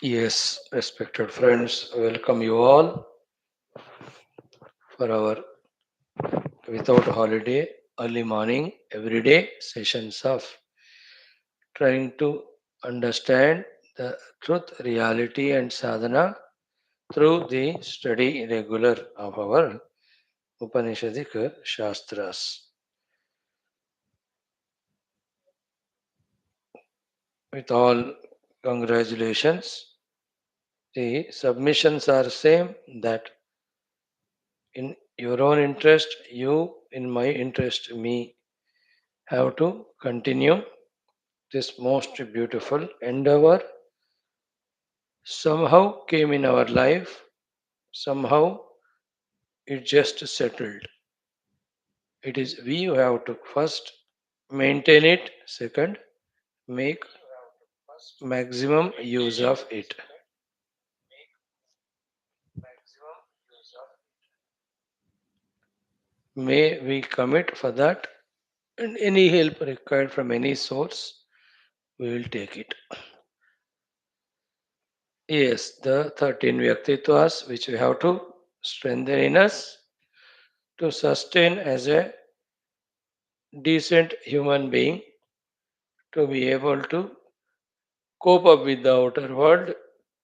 Yes, respected friends, welcome you all for our without holiday early morning everyday sessions of trying to understand the truth, reality, and sadhana through the study regular of our Upanishadic Shastras. With all congratulations, the submissions are same that in your own interest, you in my interest, me have to continue this most beautiful endeavor somehow came in our life, somehow it just settled. It is we who have to first maintain it, second, make maximum use of it. May we commit for that, and any help required from any source, we will take it. Yes, the 13 Vyaktitwas which we have to strengthen in us to sustain as a decent human being, to be able to cope up with the outer world,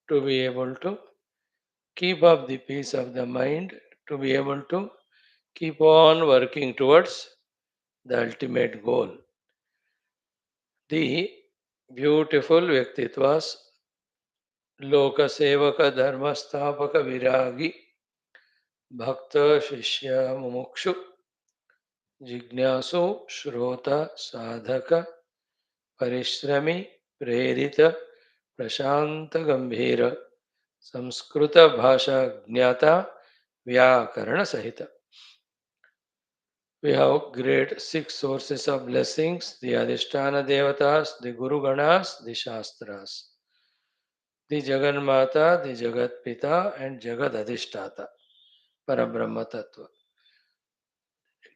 to be able to keep up the peace of the mind, to be able to keep on working towards the ultimate goal. The beautiful Vyaktitvas, Loka Sevaka Dharma Sthapaka Viragi, Bhakta Shishya Mumukshu, Jignasu Shrota Sadhaka, Parishrami Prerita Prashanta Gambhira, Samskrita Bhasha Jnata Vyakarana Sahita. We have great six sources of blessings: the Adhisthana Devatas, the Guru Ganas, the Shastras, the Jaganmata, the Jagat Pita, and Jagad Adhishtata, Parabrahma Tattva.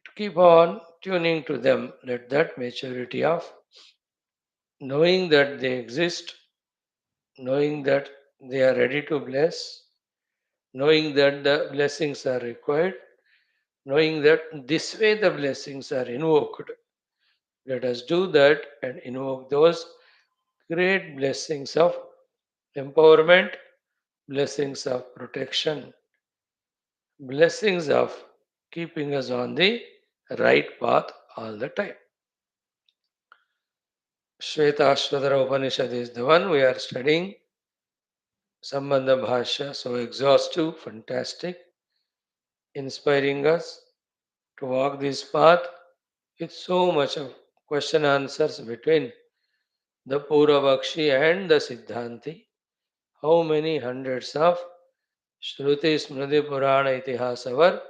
To keep on tuning to them, let that maturity of knowing that they exist, knowing that they are ready to bless, knowing that the blessings are required, knowing that this way the blessings are invoked. Let us do that and invoke those great blessings of empowerment, blessings of protection, blessings of keeping us on the right path all the time. Shwethashwathara Upanishad is the one we are studying. Sambandha Bhashya, so exhaustive, fantastic, inspiring us to walk this path with so much of question answers between the Purabakshi and the Siddhanti. How many hundreds of Shruti Smriti Purana Itihasa were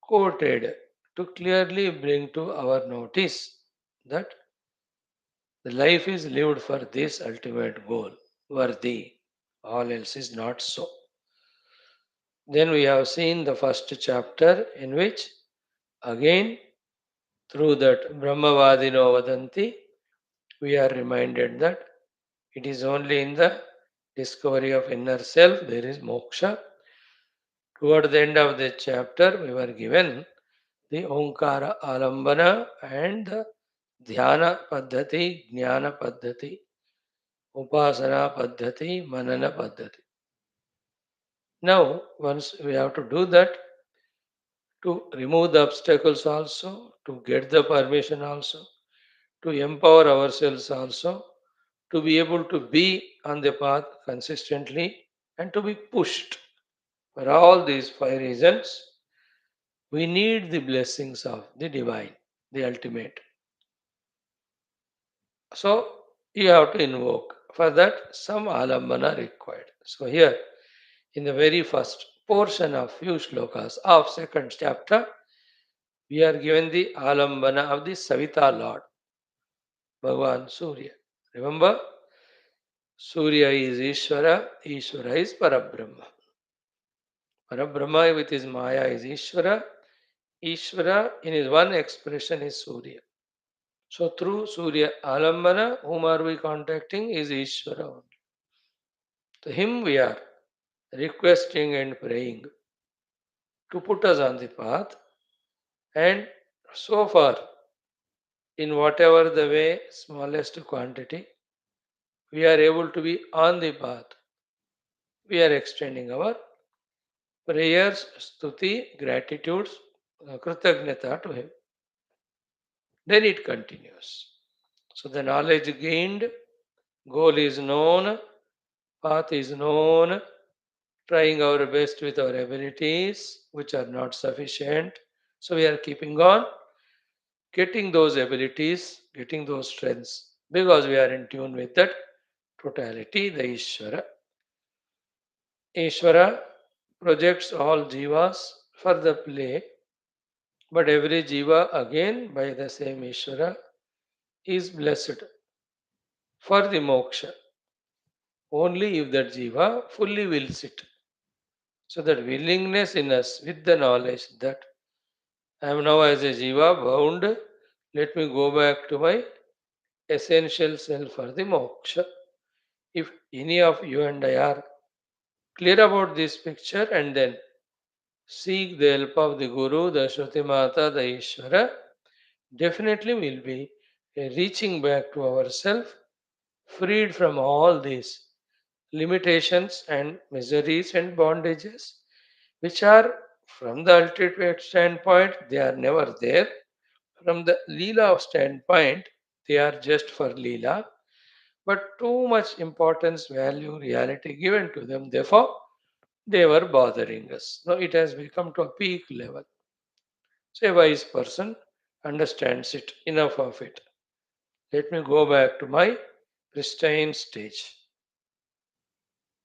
quoted to clearly bring to our notice that the life is lived for this ultimate goal, worthy, all else is not so. Then we have seen the first chapter in which again through that Brahmavadino Vadanti we are reminded that it is only in the discovery of inner self there is moksha. Toward the end of the chapter we were given the Omkara Alambana and the Dhyana Paddhati, Jnana Paddhati, Upasana Paddhati, Manana Paddhati. Now, once we have to do that, to remove the obstacles also, to get the permission also, to empower ourselves also, to be able to be on the path consistently and to be pushed. For all these five reasons, we need the blessings of the divine, the ultimate. So you have to invoke. For that, some alambana required. So here, in the very first portion of few shlokas of second chapter, we are given the alambana of the Savitha Lord, Bhagavan Surya. Remember, Surya is Ishvara, Ishvara is Parabrahma. Parabrahma with his Maya is Ishvara, Ishvara in his one expression is Surya. So through Surya Alambana, whom are we contacting is Ishvara only. To Him we are requesting and praying to put us on the path, and so far, in whatever the way, smallest quantity, we are able to be on the path. We are extending our prayers, stuti, gratitudes, kritagnata to Him. Then it continues. So the knowledge gained, goal is known, path is known, trying our best with our abilities, which are not sufficient. So we are keeping on getting those abilities, getting those strengths, because we are in tune with that totality, the Ishvara. Ishvara projects all jivas for the play, but every jiva, again by the same Ishvara, is blessed for the moksha only if that jiva fully wills it. So that willingness in us with the knowledge that I am now as a jiva bound, let me go back to my essential self for the moksha. If any of you and I are clear about this picture and then seek the help of the Guru, the Shruti Mata, the Ishvara, definitely we'll be reaching back to ourself, freed from all these limitations and miseries and bondages, which are from the ultimate standpoint, they are never there. From the Leela standpoint, they are just for Leela, but too much importance, value, reality given to them. Therefore, they were bothering us. Now it has become to a peak level. So a wise person understands it, enough of it. Let me go back to my pristine stage.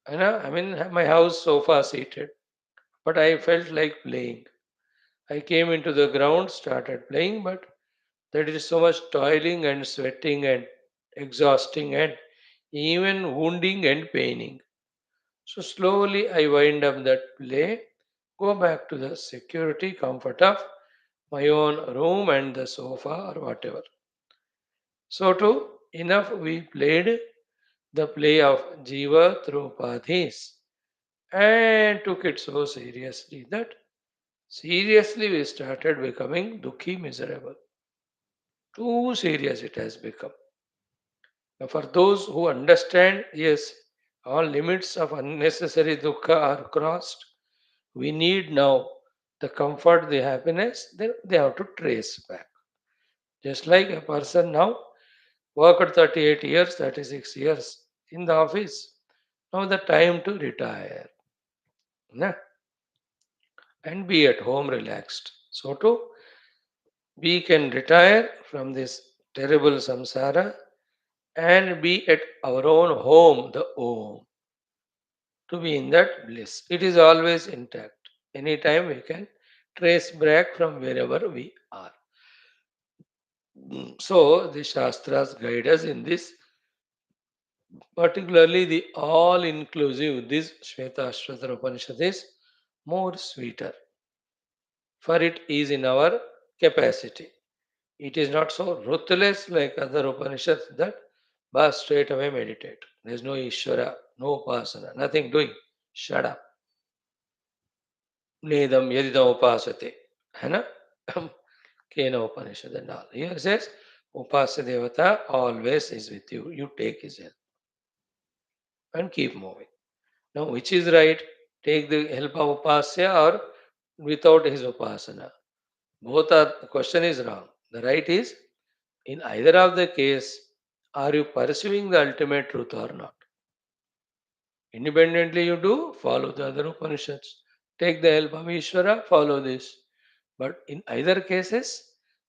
I'm in my house sofa seated, but I felt like playing. I came into the ground, started playing, but that is so much toiling and sweating and exhausting and even wounding and paining. So slowly I wind up that play, go back to the security comfort of my own room and the sofa or whatever. So too, enough we played the play of Jiva through Padhis and took it so seriously that seriously we started becoming dukhi miserable. Too serious it has become. Now, for those who understand, yes, all limits of unnecessary dukkha are crossed. We need now the comfort, the happiness, then they have to trace back. Just like a person now worked 38 years, 36 years in the office. Now the time to retire, na, and be at home relaxed. So too, we can retire from this terrible samsara and be at our own home, the Om, to be in that bliss. It is always intact. Anytime we can trace back from wherever we are. So the Shastras guide us in this, particularly the all-inclusive, this Shwethashwathara Upanishad is more sweeter, for it is in our capacity. It is not so ruthless like other Upanishads that but straight away meditate. There is no Ishvara, no Upasana, nothing doing. Shut up. Nedam yadidam upasate. है ना? Kena Upanishad and all. Here it says, Upasya Devata always is with you. You take his help and keep moving. Now, which is right? Take the help of Upasya or without his Upasana? Both are, the question is wrong. The right is, in either of the case, are you pursuing the ultimate truth or not? Independently you do, follow the other Upanishads. Take the help of Ishvara, follow this. But in either cases,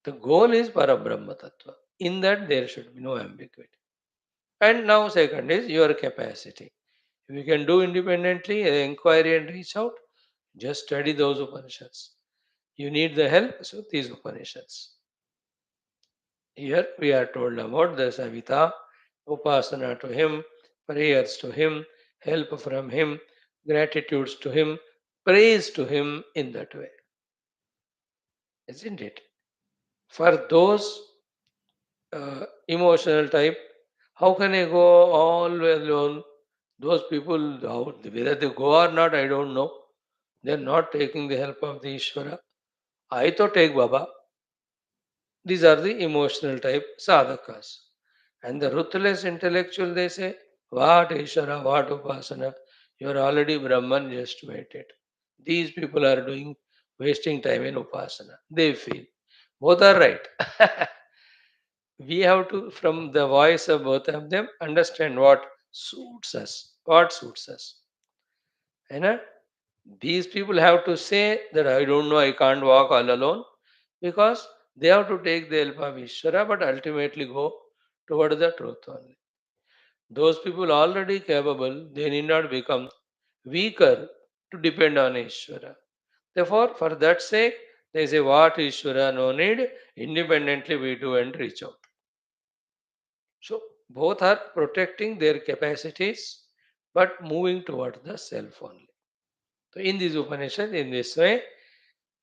the goal is Parabrahma Tattva. In that there should be no ambiguity. And now second is your capacity. If you can do independently, inquiry and reach out, just study those Upanishads. You need the help, so these Upanishads. Here we are told about the SAVITHA, Upasana to him, prayers to him, help from him, gratitudes to him, praise to him in that way. Isn't it? For those emotional type, how can I go all alone Those people, whether they go or not, I don't know. They're not taking the help of the Ishvara. I to take Baba. These are the emotional type sadhakas. And the ruthless intellectual, they say, what Ishvara, what Upasana, you are already Brahman, just wait it. These people are doing, wasting time in Upasana. They feel. Both are right. We have to, from the voice of both of them, understand what suits us. What suits us. You know? These people have to say that I don't know, I can't walk all alone because they have to take the help of Ishvara but ultimately go toward the truth only. Those people already capable, they need not become weaker to depend on Ishvara. Therefore, for that sake, they say what Ishvara no need, independently we do and reach out. So both are protecting their capacities but moving toward the self only. So in this Upanishad, in this way,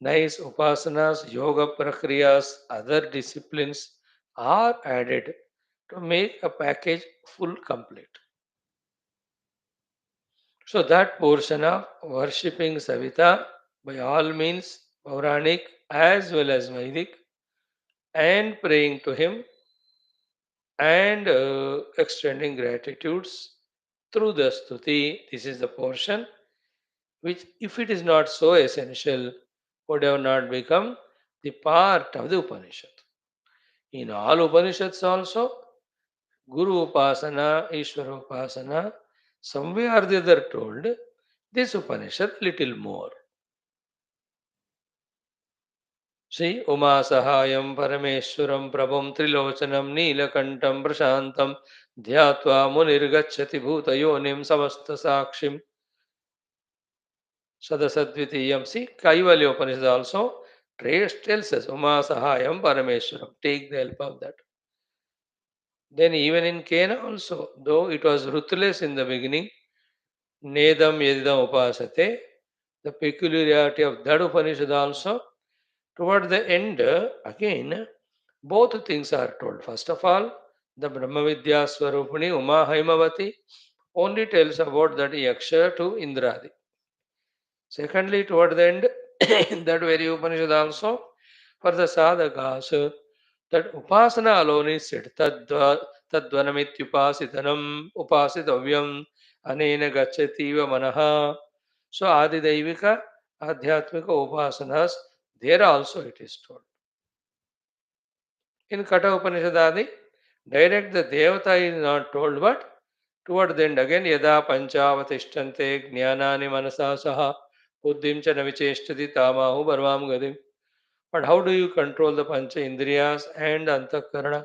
nice upasanas, yoga prakriyas, other disciplines are added to make a package full complete. So that portion of worshipping Savitha by all means, Puranic as well as Vedic, and praying to him and extending gratitudes through the stuti. This is the portion which, if it is not so essential, would have not become the part of the Upanishad. In all Upanishads also, Guru Upasana, Ishvara Upasana, some way or the other told, this Upanishad little more. See, Uma Sahayam Parameshwaram Prabhum Trilochanam Neelakantam Prashantam Dhyatva Munirgachati Bhutayonim Samasta Sakshim Sadasadvitiyam. See, Kaivalya Upanishad also tells us Uma Sahayam Parameshwaram. Take the help of that. Then even in Kena also, though it was ruthless in the beginning, Nedam Yedidam Upasate, the peculiarity of that Upanishad also, toward the end, again, both things are told. First of all, the Brahma Vidya Swarupani Uma Haimavati only tells about that Yaksha to Indradi. Secondly, toward the end, in that very Upanishad also, for the sadhakas, that upasana alone is said. Tadvanamityupasitanam upasitavyam anena gachativa manaha. So Adi Daivika, Adhyatmika upasanas, there also it is told. In Kata Upanishadadi, direct the Devata is not told, but toward the end again, Yada Panchavatishtante Jnanani Manasa Saha Buddhim cha navicheshtati tamahu barvam gadim. But how do you control the Pancha Indriyas and Antakarana?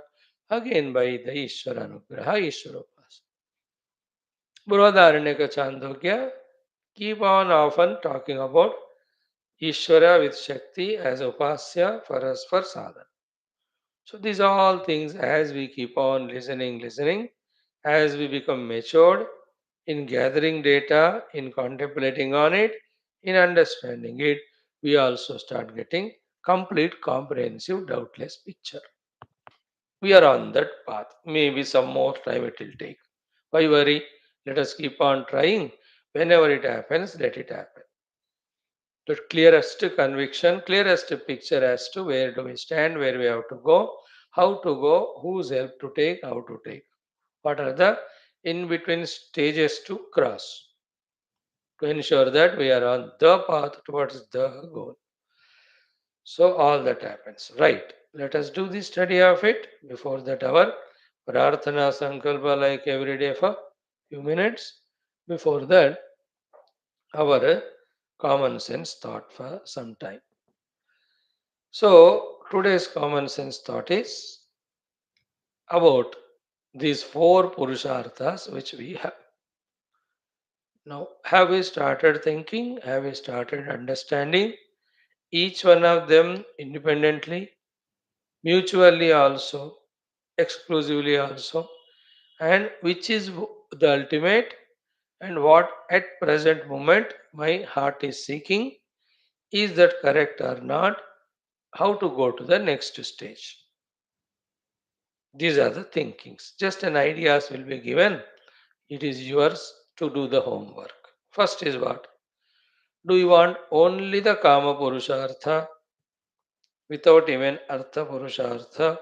Again by the Ishvara Anugraha, Ishvara Upas. Burhadaranyaka Chandogya keep on often talking about Ishvara with Shakti as Upasya for us for sadhana. So these are all things as we keep on listening, as we become matured in gathering data, in contemplating on it, in understanding it, we also start getting complete, comprehensive, doubtless picture. We are on that path. Maybe some more time it will take. Why worry? Let us keep on trying. Whenever it happens, let it happen. The clearest conviction, clearest picture as to where do we stand, where we have to go, whose help to take, how to take. What are the in between stages to cross to ensure that we are on the path towards the goal. So all that happens. Right. Let us do the study of it. Before that, our Prarthana Sankalpa like every day for few minutes. Before that, our common sense thought for some time. So today's common sense thought is about these four Purusharthas which we have. Now, have we started thinking? Have we started understanding each one of them independently, mutually also, exclusively also, and which is the ultimate and what at present moment my heart is seeking? Is that correct or not? How to go to the next stage? These are the thinkings. Just an ideas will be given. It is yours to do the homework. First is what? Do you want only the Kama Purushartha without even Artha Purushartha?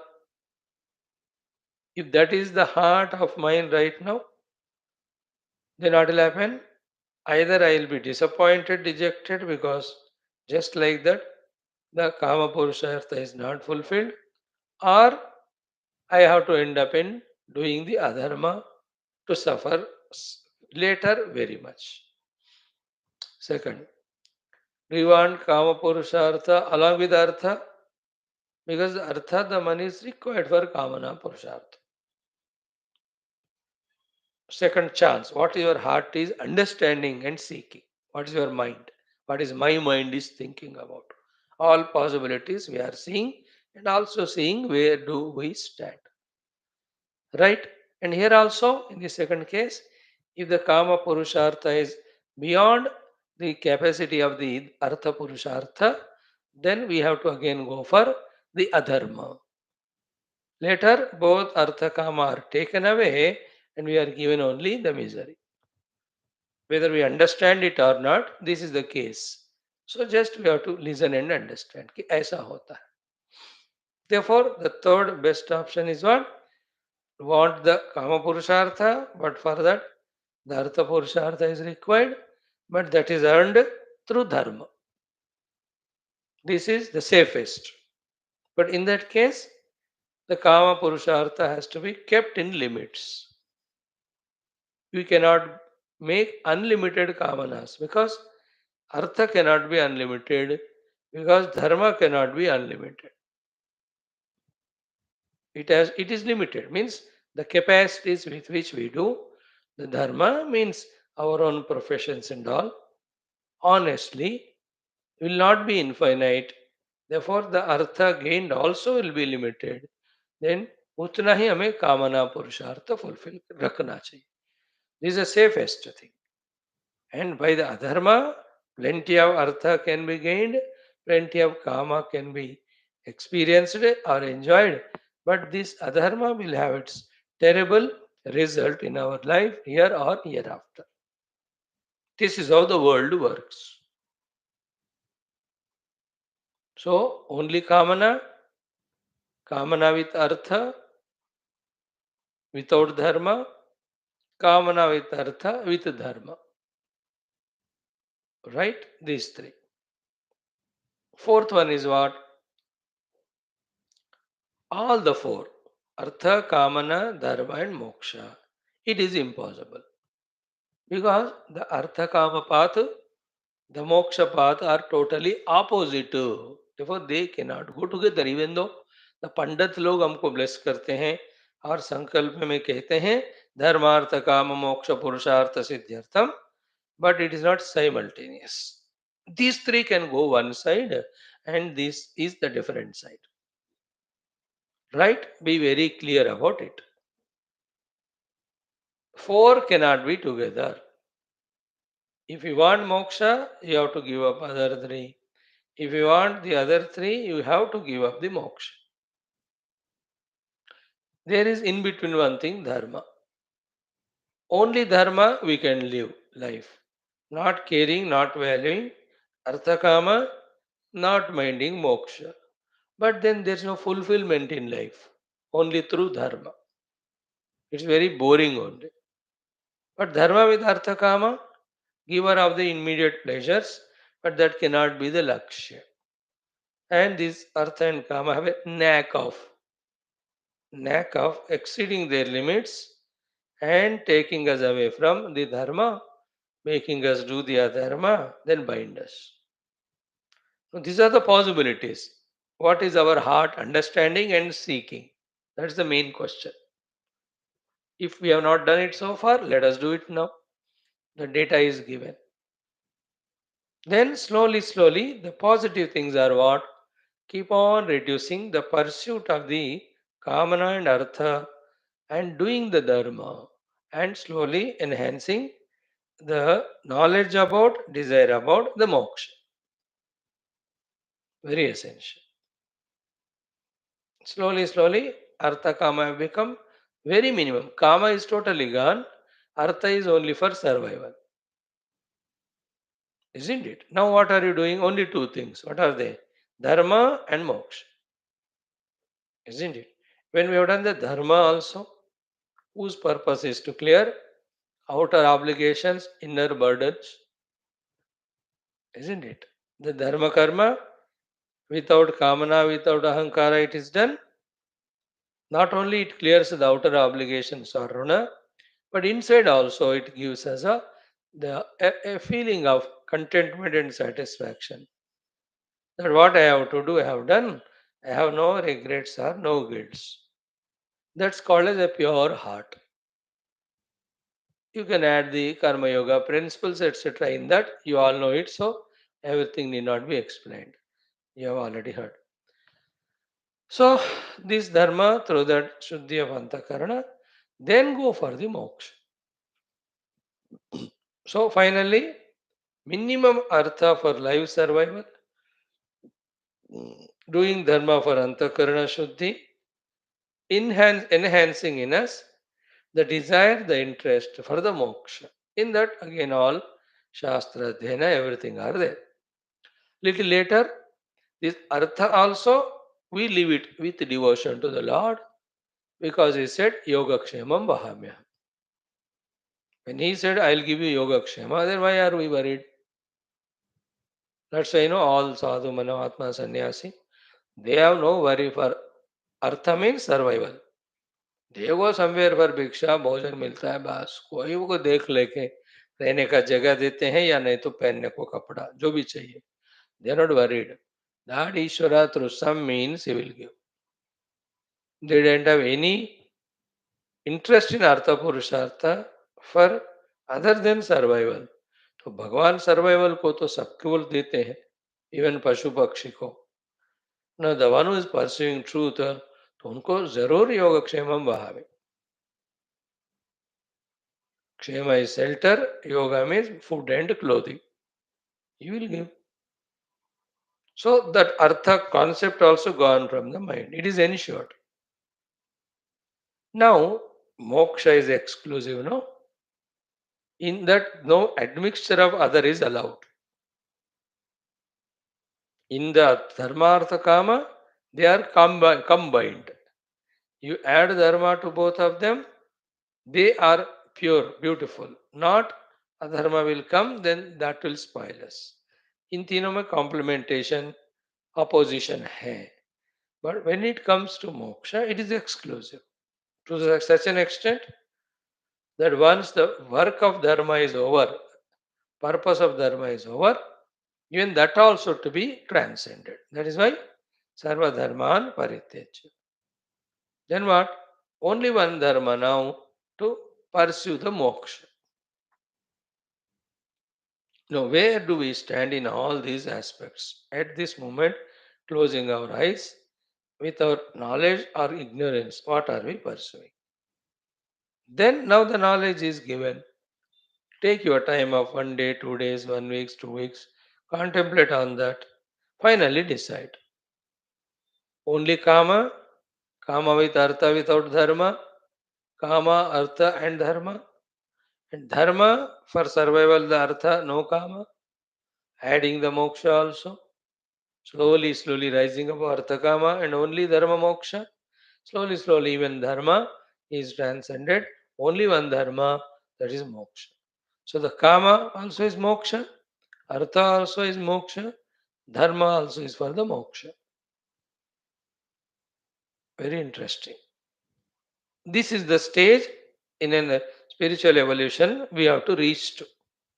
If that is the heart of mine right now, then what will happen? Either I will be disappointed, dejected, because just like that, the Kama Purushartha is not fulfilled, or I have to end up in doing the adharma to suffer later very much. Second, do you want Kama Purushartha along with Artha? Because Artha, the money is required for Kamana Purushartha. Second chance, what your heart is understanding and seeking. What is your mind? What is my mind is thinking about? All possibilities we are seeing and also seeing where do we stand. Right? And here also, in the second case, if the Kama Purushartha is beyond the capacity of the Artha Purushartha, then we have to again go for the Adharma. Later, both Artha Kama are taken away and we are given only the misery. Whether we understand it or not, this is the case. So just we have to listen and understand कि ऐसा होता है. Therefore, the third best option is what? Want the Kama Purushartha, but for that the Artha Purushartha is required, but that is earned through Dharma. This is the safest. But in that case, the Kama Purushartha has to be kept in limits. We cannot make unlimited Kamanas because Artha cannot be unlimited, because Dharma cannot be unlimited. It is limited, means the capacities with which we do. The Dharma means our own professions and all. Honestly, will not be infinite. Therefore, the artha gained also will be limited. Then उतना ही हमें कामना पुरुषार्थ fulfill रखना चाहिए. This is the safest thing. And by the adharma, plenty of artha can be gained, plenty of kama can be experienced or enjoyed. But this adharma will have its terrible result in our life here or hereafter. This is how the world works. So, only kamana, kamana with artha, without dharma, kamana with artha, with dharma. Right? These three. Fourth one is what? All the four. Artha, kamana, dharma and moksha. It is impossible. Because the artha kama path, the moksha path are totally opposite. Therefore, they cannot go together. Even though the पंडित लोग हमको bless करते हैं और संकल्प में कहते हैं धर्मार्थ काम मोक्ष पुरुषार्थ सिद्ध्यर्थम, but it is not simultaneous. These three can go one side and this is the different side. Right? Be very clear about it. Four cannot be together. If you want moksha, you have to give up other three. If you want the other three, you have to give up the moksha. There is in between one thing, dharma. Only dharma we can live life. Not caring, not valuing, arthakama, not minding moksha. But then there's no fulfillment in life. Only through dharma. It's very boring only. But dharma with arthakama, giver of the immediate pleasures, but that cannot be the lakshya. And this artha and kama have a knack of exceeding their limits and taking us away from the dharma, making us do the adharma, then bind us. So these are the possibilities. What is our heart understanding and seeking? That's the main question. If we have not done it so far, let us do it now. The data is given. Then slowly, the positive things are what? Keep on reducing the pursuit of the kamana and artha and doing the dharma and slowly enhancing the knowledge about, desire about the moksha. Very essential. Slowly, artha kama have become very minimum. Kama is totally gone, Artha is only for survival, isn't it? Now, what are you doing? Only two things. What are they? Dharma and moksha, isn't it? When we have done the dharma also, whose purpose is to clear outer obligations, inner burdens, isn't it? The dharma karma, without kamana, without ahankara, it is done. Not only it clears the outer obligations or runa, but inside also it gives us a feeling of contentment and satisfaction. That what I have to do, I have done. I have no regrets or no guilts. That's called as a pure heart. You can add the karma yoga principles, etc. in that. You all know it, so everything need not be explained. You have already heard. So, this dharma through that Shuddhi of Antakarana, then go for the moksha. So, finally, minimum artha for life survival, doing dharma for Antakarana Shuddhi, enhancing in us the desire, the interest for the moksha. In that, again, all Shastra, Dhyana, everything are there. Little later, this artha also, we leave it with devotion to the Lord because he said, Yoga Kshemam Vahamya. When he said, I'll give you Yoga Kshema, then why are we worried? That's why, all sadhu, manavatma, sannyasi, they have no worry for artha means survival. They go somewhere for भिक्षा भोजन मिलता है बस कोई को देख लेके रहने का जगह देते हैं या नहीं तो पहनने को कपड़ा जो भी चाहिए they are not worried that Ishvara through some means he will give. They don't have any interest in artha purushartha for other than survival. तो भगवान सर्वाइवल को तो सबको देते हैं इवन पशु पक्षी को न the one who is pursuing truth तो उनको जरूर योगक्षेमम बहावे Kshema is shelter, yoga means food and clothing. You will give. So that artha concept also gone from the mind. It is ensured. Now, moksha is exclusive, no? In that, no admixture of other is allowed. In the dharma artha kama, they are combined. You add dharma to both of them, they are pure, beautiful. Not adharma will come, then that will spoil us. In तीनों में complementation, opposition है. But when it comes to moksha, it is exclusive to such an extent that once the work of dharma is over, purpose of dharma is over, even that also to be transcended. That is why sarva dharman parityajya. Then what? Only one dharma now to pursue the moksha. Now, where do we stand in all these aspects? At this moment, closing our eyes, with our knowledge or ignorance, what are we pursuing? Then, now the knowledge is given. Take your time of 1 day, 2 days, 1 week, 2 weeks. Contemplate on that. Finally, decide. Only kama, kama with artha without dharma, kama, artha, and dharma. And dharma for survival, the artha, no kama. Adding the moksha also. Slowly, slowly rising above artha kama and only dharma moksha. Slowly, slowly, even dharma is transcended. Only one dharma, that is moksha. So the kama also is moksha, artha also is moksha, dharma also is for the moksha. Very interesting. This is the stage in a spiritual evolution we have to reach to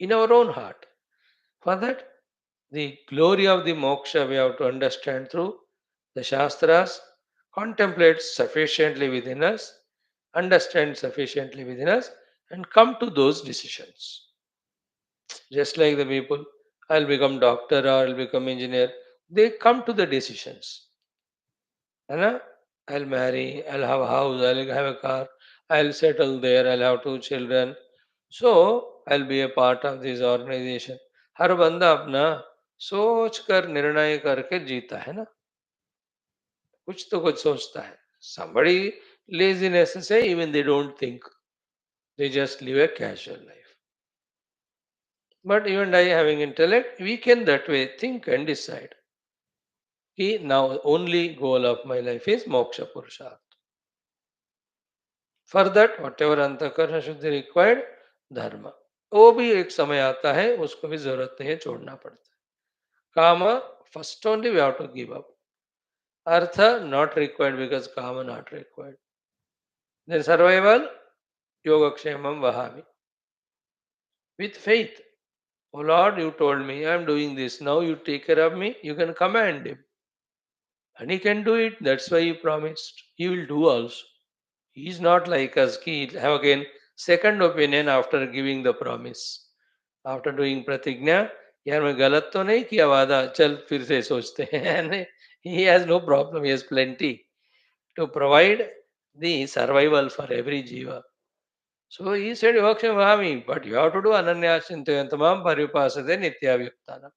in our own heart. For that, the glory of the moksha we have to understand through the Shastras, contemplate sufficiently within us, understand sufficiently within us, and come to those decisions. Just like the people, I'll become doctor or I'll become engineer, they come to the decisions. Anna, I'll marry, I'll have a house, I'll have a car, I'll settle there, I'll have two children. So I'll be a part of this organization. हर बंदा अपना सोच कर निर्णय करके जीता है ना कुछ तो कुछ सोचता है somebody laziness से even they don't think They just live a casual life. But you and I having intellect, we can that way think and decide. Now only goal of my life is moksha purusharth. For that whatever अंतःकरण शुद्धि required धर्म, वो भी एक समय आता है उसको भी जरूरत नहीं है, छोड़ना पड़ता है. Kama first only we have to give up. Artha not required because kama not required. Then survival yogakshemam vahami. With faith. Oh Lord, you told me I am doing this. Now you take care of me. You can command him. And he can do it. That's why he promised. He will do also. He is not like us. He have again second opinion after giving the promise. After doing pratigna, यार मैं गलत तो नहीं किया वादा, चल फिर से सोचते हैं. He has no problem. He has plenty to provide the survival for every jiva. So he said, Vaksham Vahami, but you have to do Ananya Chintayantamam Paripasade Nityavyuktana.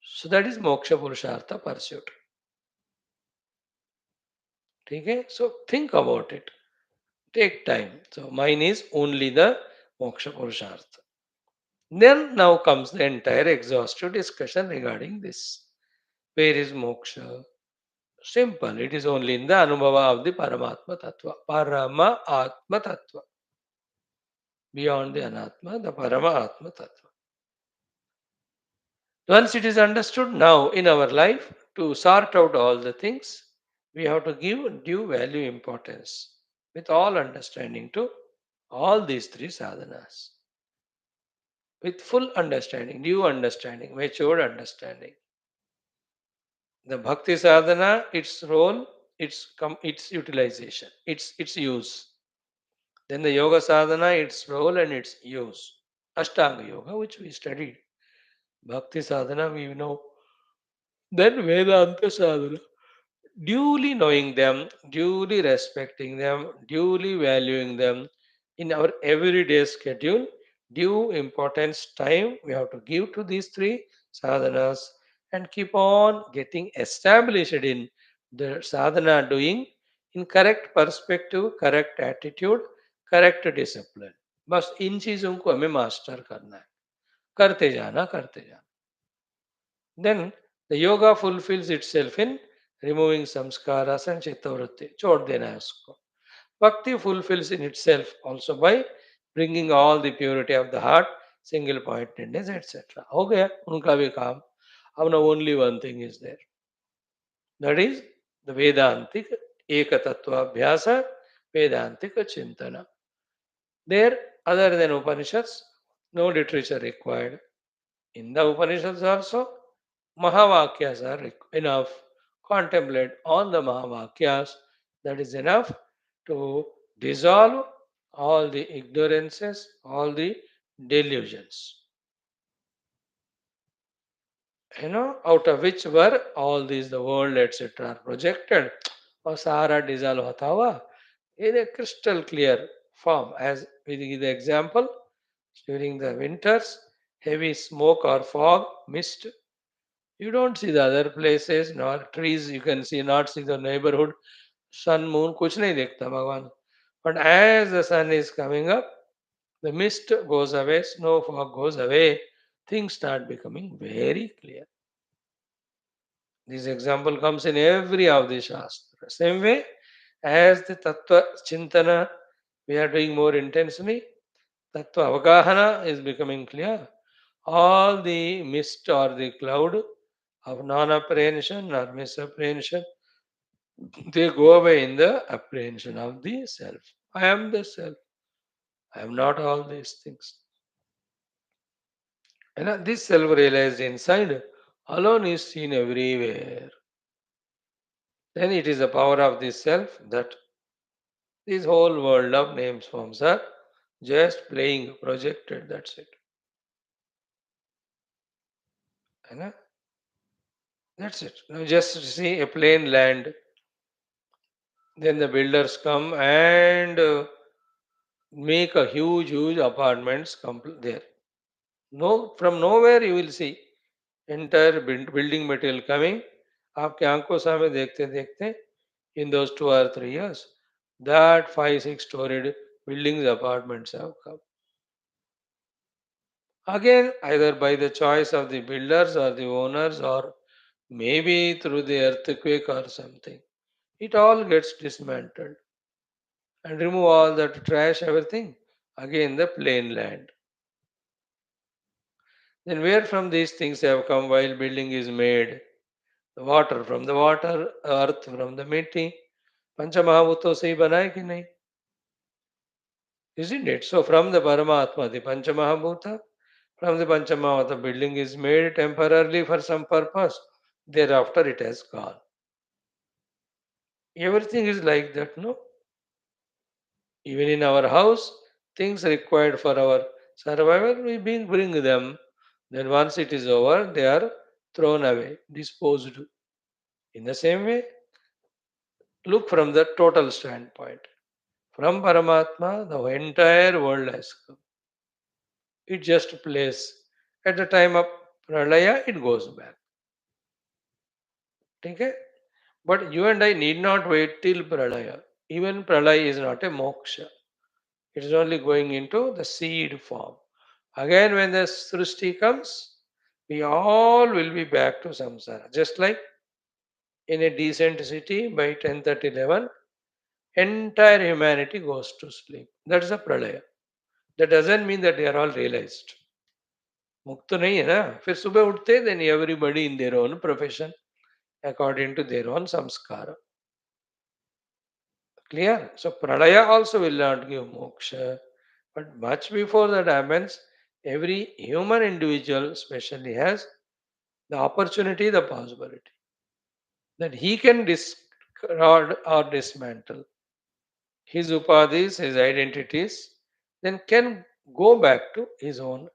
So that is Moksha Purushartha pursuit. Okay? So think about it. Take time. So mine is only the Moksha Purushartha. Then now comes the entire exhaustive discussion regarding this. Where is Moksha? Simple. It is only in the Anubhava of the Paramatma Tattva. Parama Atma Tattva. Beyond the Anatma, the Parama Atma Tattva. Once it is understood, now in our life, to sort out all the things, we have to give due value importance with all understanding to all these three sadhanas. With full understanding, due understanding, matured understanding. The bhakti sadhana, its role, its utilization, its use. Then the yoga sadhana, its role and its use. Ashtanga yoga, which we studied. Bhakti sadhana, we know. Then Vedanta sadhana, duly knowing them, duly respecting them, duly valuing them in our everyday schedule, due importance time we have to give to these three sadhanas and keep on getting established in the sadhana doing in correct perspective, correct attitude, correct discipline. बस इन चीजों को हमें master करना है, करते जाना. Then the yoga fulfills itself in removing samskaras and chittavritti. छोड़ देना है उसको. Bhakti fulfills in itself also by bringing all the purity of the heart, single pointedness, etc. हो गया उनका भी काम. अब now only one thing is there. That is the Vedantic Ekatattva Vedantic Chintana. There, other than Upanishads, no literature required. In the Upanishads also, Mahavakyas are enough. Contemplate on the Mahavakyas. That is enough to dissolve all the ignorances, all the delusions. Out of which were all these, the world, etc., are projected. और सारा dissolve होता हुआ in a crystal clear form. As we give the example, during the winters, heavy smoke or fog, mist, you don't see the other places, nor trees, you can see, not see the neighborhood, sun, moon, कुछ नहीं देखता भगवान. But as the sun is coming up, the mist goes away, snow fog goes away, things start becoming very clear. This example comes in every of the Shastra. Same way as the Tattva Chintana, we are doing more intensely, Tattva Avagahana is becoming clear. All the mist or the cloud of non-apprehension or misapprehension, they go away in the apprehension of the self. I am the self. I am not all these things. And this self-realized inside alone is seen everywhere. Then it is the power of this self that this whole world of names, forms are just playing, projected, that's it. And that's it. Now just see a plane land, then the builders come and make a huge apartments there. No, from nowhere you will see entire building material coming. आपके आंखों सामने देखते देखते in those 2 or 3 years, that 5-6 storied buildings, apartments have come. Again, either by the choice of the builders or the owners, or maybe through the earthquake or something. It all gets dismantled and remove all that trash, everything. Again, the plain land. Then, where from these things have come while building is made? The water from the water, earth from the mitti. Panchamahabhuto se ही बना है कि नहीं? Isn't it? So, from the Paramatma, the Panchamahabhuta, from the Panchamahabhuta, building is made temporarily for some purpose. Thereafter, it has gone. Everything is like that, no? Even in our house, things required for our survival, we bring them. Then once it is over, they are thrown away, disposed. In the same way, look from the total standpoint. From Paramatma, the entire world has come. It just plays. At the time of Pralaya, it goes back. Okay? But you and I need not wait till Pralaya. Even Pralaya is not a moksha. It is only going into the seed form. Again, when the Srishti comes, we all will be back to samsara. Just like in a decent city by 10:30, 11, entire humanity goes to sleep. That is a pralaya. That doesn't mean that they are all realized. मुक्त तो नहीं है ना फिर सुबह उठते then everybody in their own profession according to their own samskara. Clear? So pralaya also will not give moksha. But much before that happens, every human individual especially has the opportunity, the possibility that he can discard or dismantle his upadhis, his identities, then can go back to his own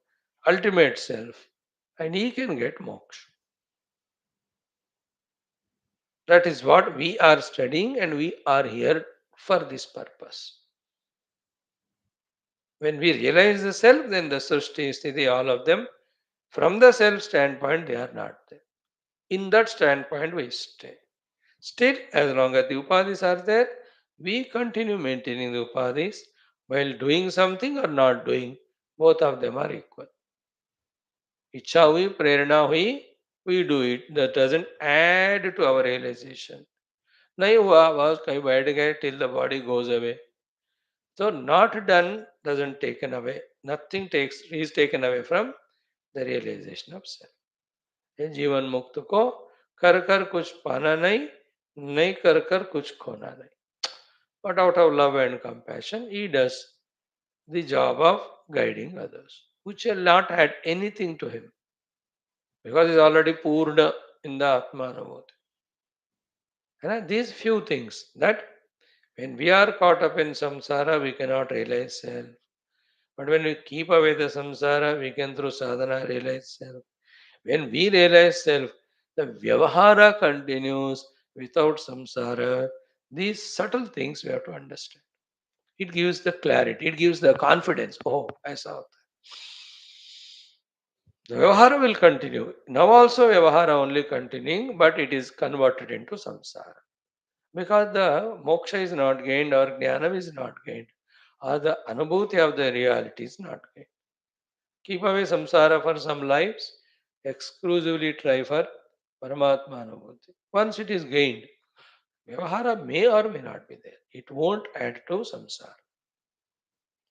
ultimate self and he can get moksha. That is what we are studying and we are here for this purpose. When we realize the self, then the Srishti, Sthiti, all of them, from the self standpoint, they are not there. In that standpoint, we stay. Still, as long as the upadhis are there, we continue maintaining the upadhis while doing something or not doing. Both of them are equal. Ichha hui, prerna hui, we do it. That doesn't add to our realization. नहीं हुआ बस कहीं बैठ गए till the body goes away. So not done doesn't taken away. Nothing takes is taken away from the realization of self. ये जीवन मुक्त को कर कुछ पाना नहीं, नहीं कर कुछ खोना नहीं. But out of love and compassion, he does the job of guiding others, which will not add anything to him because he's already purna in the Atmanavoti. And these few things that when we are caught up in samsara, we cannot realize self. But when we keep away the samsara, we can through sadhana realize self. When we realize self, the vyavahara continues without samsara. These subtle things we have to understand. It gives the clarity, it gives the confidence. Oh, I saw that. The Vyavahara will continue. Now also Vyavahara only continuing, but it is converted into samsara. Because the moksha is not gained or jnanam is not gained. Or the anubhuti of the reality is not gained. Keep away samsara for some lives, exclusively try for Paramatma anubhuti. Once it is gained, Vyavahara may or may not be there. It won't add to samsara.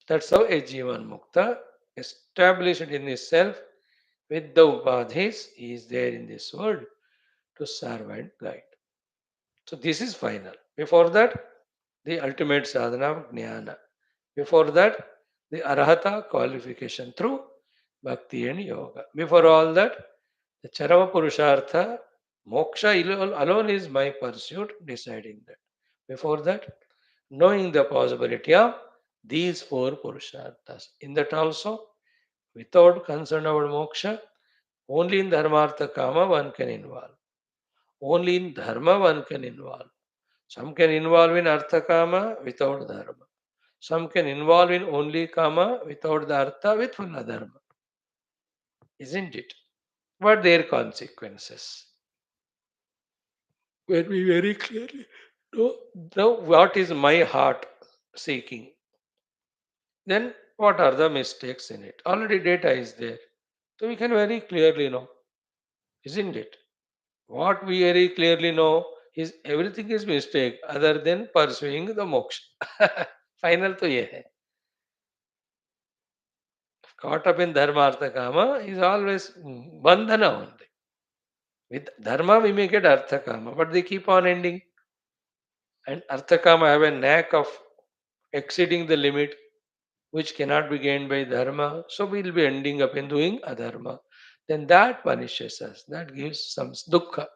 That's how a Jivan Mukta established in himself with the upadhis, he is there in this world to serve and guide. So this is final. Before that, the ultimate sadhana of jnana. Before that, the arahata qualification through bhakti and yoga. Before all that, the charava purushartha, moksha alone is my pursuit, deciding that. Before that, knowing the possibility of these four purusharthas. In that also, without concern about moksha, only in dharmartha kama one can involve. Only in dharma one can involve. Some can involve in artha kama without dharma. Some can involve in only kama without the artha with full dharma. Isn't it? What their consequences? When we very clearly know, what is my heart seeking? then what are the mistakes in it? Already data is there. So we can very clearly know, isn't it? What we very clearly know is everything is mistake other than pursuing the moksha. Final to ye hai. Caught up in dharma artha kama is always bandhana only. With dharma we may get artha kama, but they keep on ending. And artha kama have a knack of exceeding the limit which cannot be gained by dharma. So we will be ending up in doing adharma. Then that punishes us. That gives some dukkha.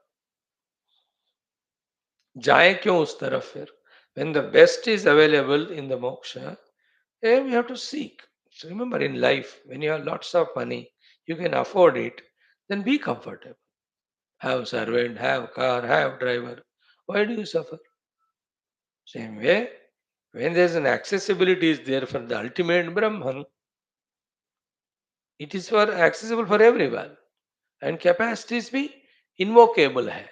जाए क्यों उस तरफ फिर? When the best is available in the moksha, we have to seek. So remember, in life, when you have lots of money, you can afford it, then be comfortable. Have servant, have car, have driver. Why do you suffer? Same way, when there's an accessibility is there for the ultimate Brahman, it is for accessible for everyone. And capacities be invocable hai,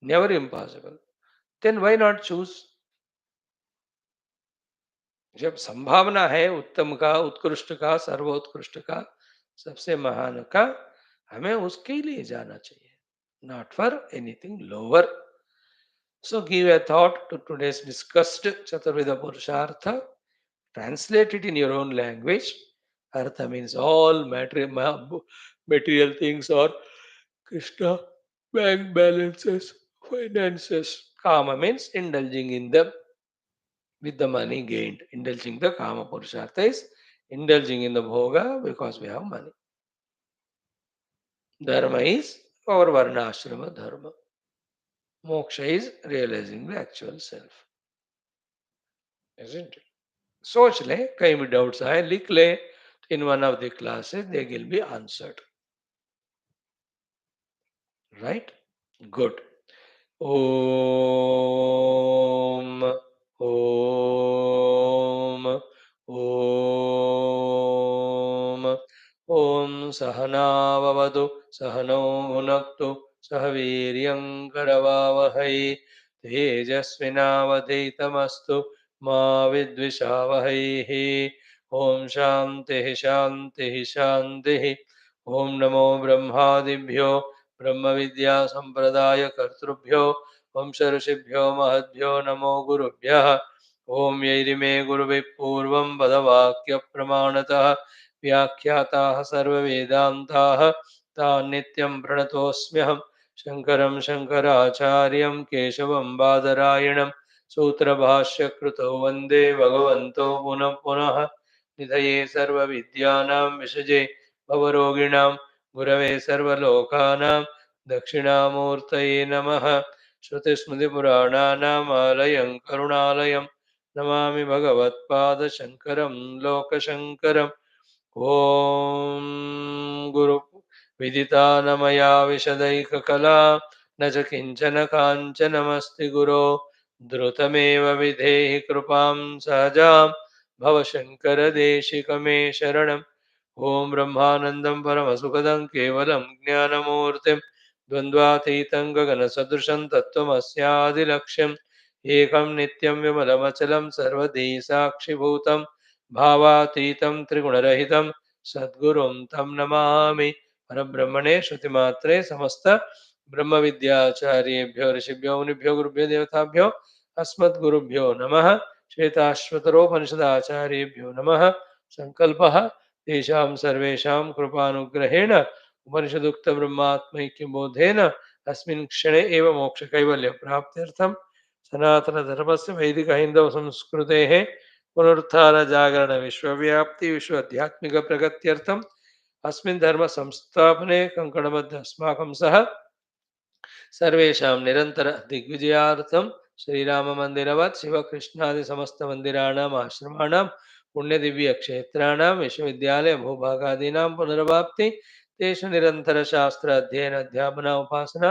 never impossible. Then why not choose? जब संभावना है उत्तम का, उत्कृष्ट का, सर्वोत्कृष्ट का, सबसे महान का, हमें उसके लिए जाना चाहिए, not for anything lower. So give a thought to today's discussed Chaturveda Purushartha. Translate it in your own language. Artha means all material things or Krishna, bank balances, finances. Kama means indulging in them with the money gained. Indulging the Kama Purushartha is indulging in the Bhoga because we have money. Dharma is our Varnashrama Dharma. Moksha is realizing the actual self. Isn't it? सोच ले, कहीं भी doubts आए लिख ले, in one of the classes they will be answered. Right? Good. Om, Om, Om, Om Sahana Vavadu, Sahano Bhunaktu, Sahaviryam Karavavahai, Tejasvinavaditamastu, Ma Vidvishavahai. Om Shanti Shanti Shanti. Om Namo Brahmadibhyo ब्रह्म विद्या संप्रदाय कर्तृभ्यो वंश ऋषिभ्यो महद्भ्यो नमो गुरुभ्यः. ओम यैरिमे गुरुभिः पूर्वं पदवाक्य प्रमाणतः व्याख्याताः सर्ववेदान्ताः तान् नित्यं प्रणतोऽस्म्यहं. शङ्करं शङ्कराचार्यं केशवं बादरायणं सूत्रभाष्यकृतौ वन्दे भगवन्तो पुनः पुनः. निधये सर्वविद्यानां विषजे भवरोगिणां गुरवे सर्वलोकानां दक्षिणामूर्तये नमः. श्रुतिस्मृतिपुराणानाम् आलयं करुणालयं नमामि भगवत्पादशङ्करं लोकशङ्करम्. ॐ गुरु विदितानमया विशदैककला न च किञ्चन काञ्चनमस्ति गुरो द्रुतमेव विधेहि कृपां सहजां भव शङ्करदेशिकमे शरणम्. ओम ब्रह्मानंदं परमसुखदं केवलं ज्ञानमूर्तिं द्वन्द्वातीतं गगनसदृशं तत्त्वमस्यादिलक्ष्यम्. एकं नित्यं विमलमचलं सर्वधी साक्षिभूतं भावातीतं त्रिगुणरहितं सद्गुरुं तं नमामि. परब्रह्मणे श्रुतिमात्रे समस्त ब्रह्म विद्याचार्येभ्यो ऋषिभ्यो मुनिभ्यो गुरुभ्यो देवताभ्यो अस्मद्गुरुभ्यो नमः. श्वेताश्वतरोपनिषदाचार्येभ्यो नमः. संकल्पः तेषां सर्वेषां कृपानुग्रहेण उपनिषदुक्तब्रह्मात्मैक्यबोधेन अस्मिन् क्षणे एव मोक्षकैवल्यप्राप्त्यर्थं सनातनधर्मस्य वैदिकहैन्दवसंस्कृतेः पुनरुत्थानजागरणविश्वव्याप्ति विश्वाध्यात्मिकप्रगत्यर्थम् अस्मिन् धर्मसंस्थापने कङ्कणबद्ध अस्माकं सह सर्वेषां निरन्तर दिग्विजयार्थं श्रीराममन्दिरवत् शिवकृष्णादि समस्तमन्दिराणाम् आश्रमाणां पुण्यदिव्यक्षेत्राणां विश्वविद्यालय भूभागादीनां पुनर्वाप्ति तेषु निरन्तरशास्त्र अध्ययन अध्यापना उपासना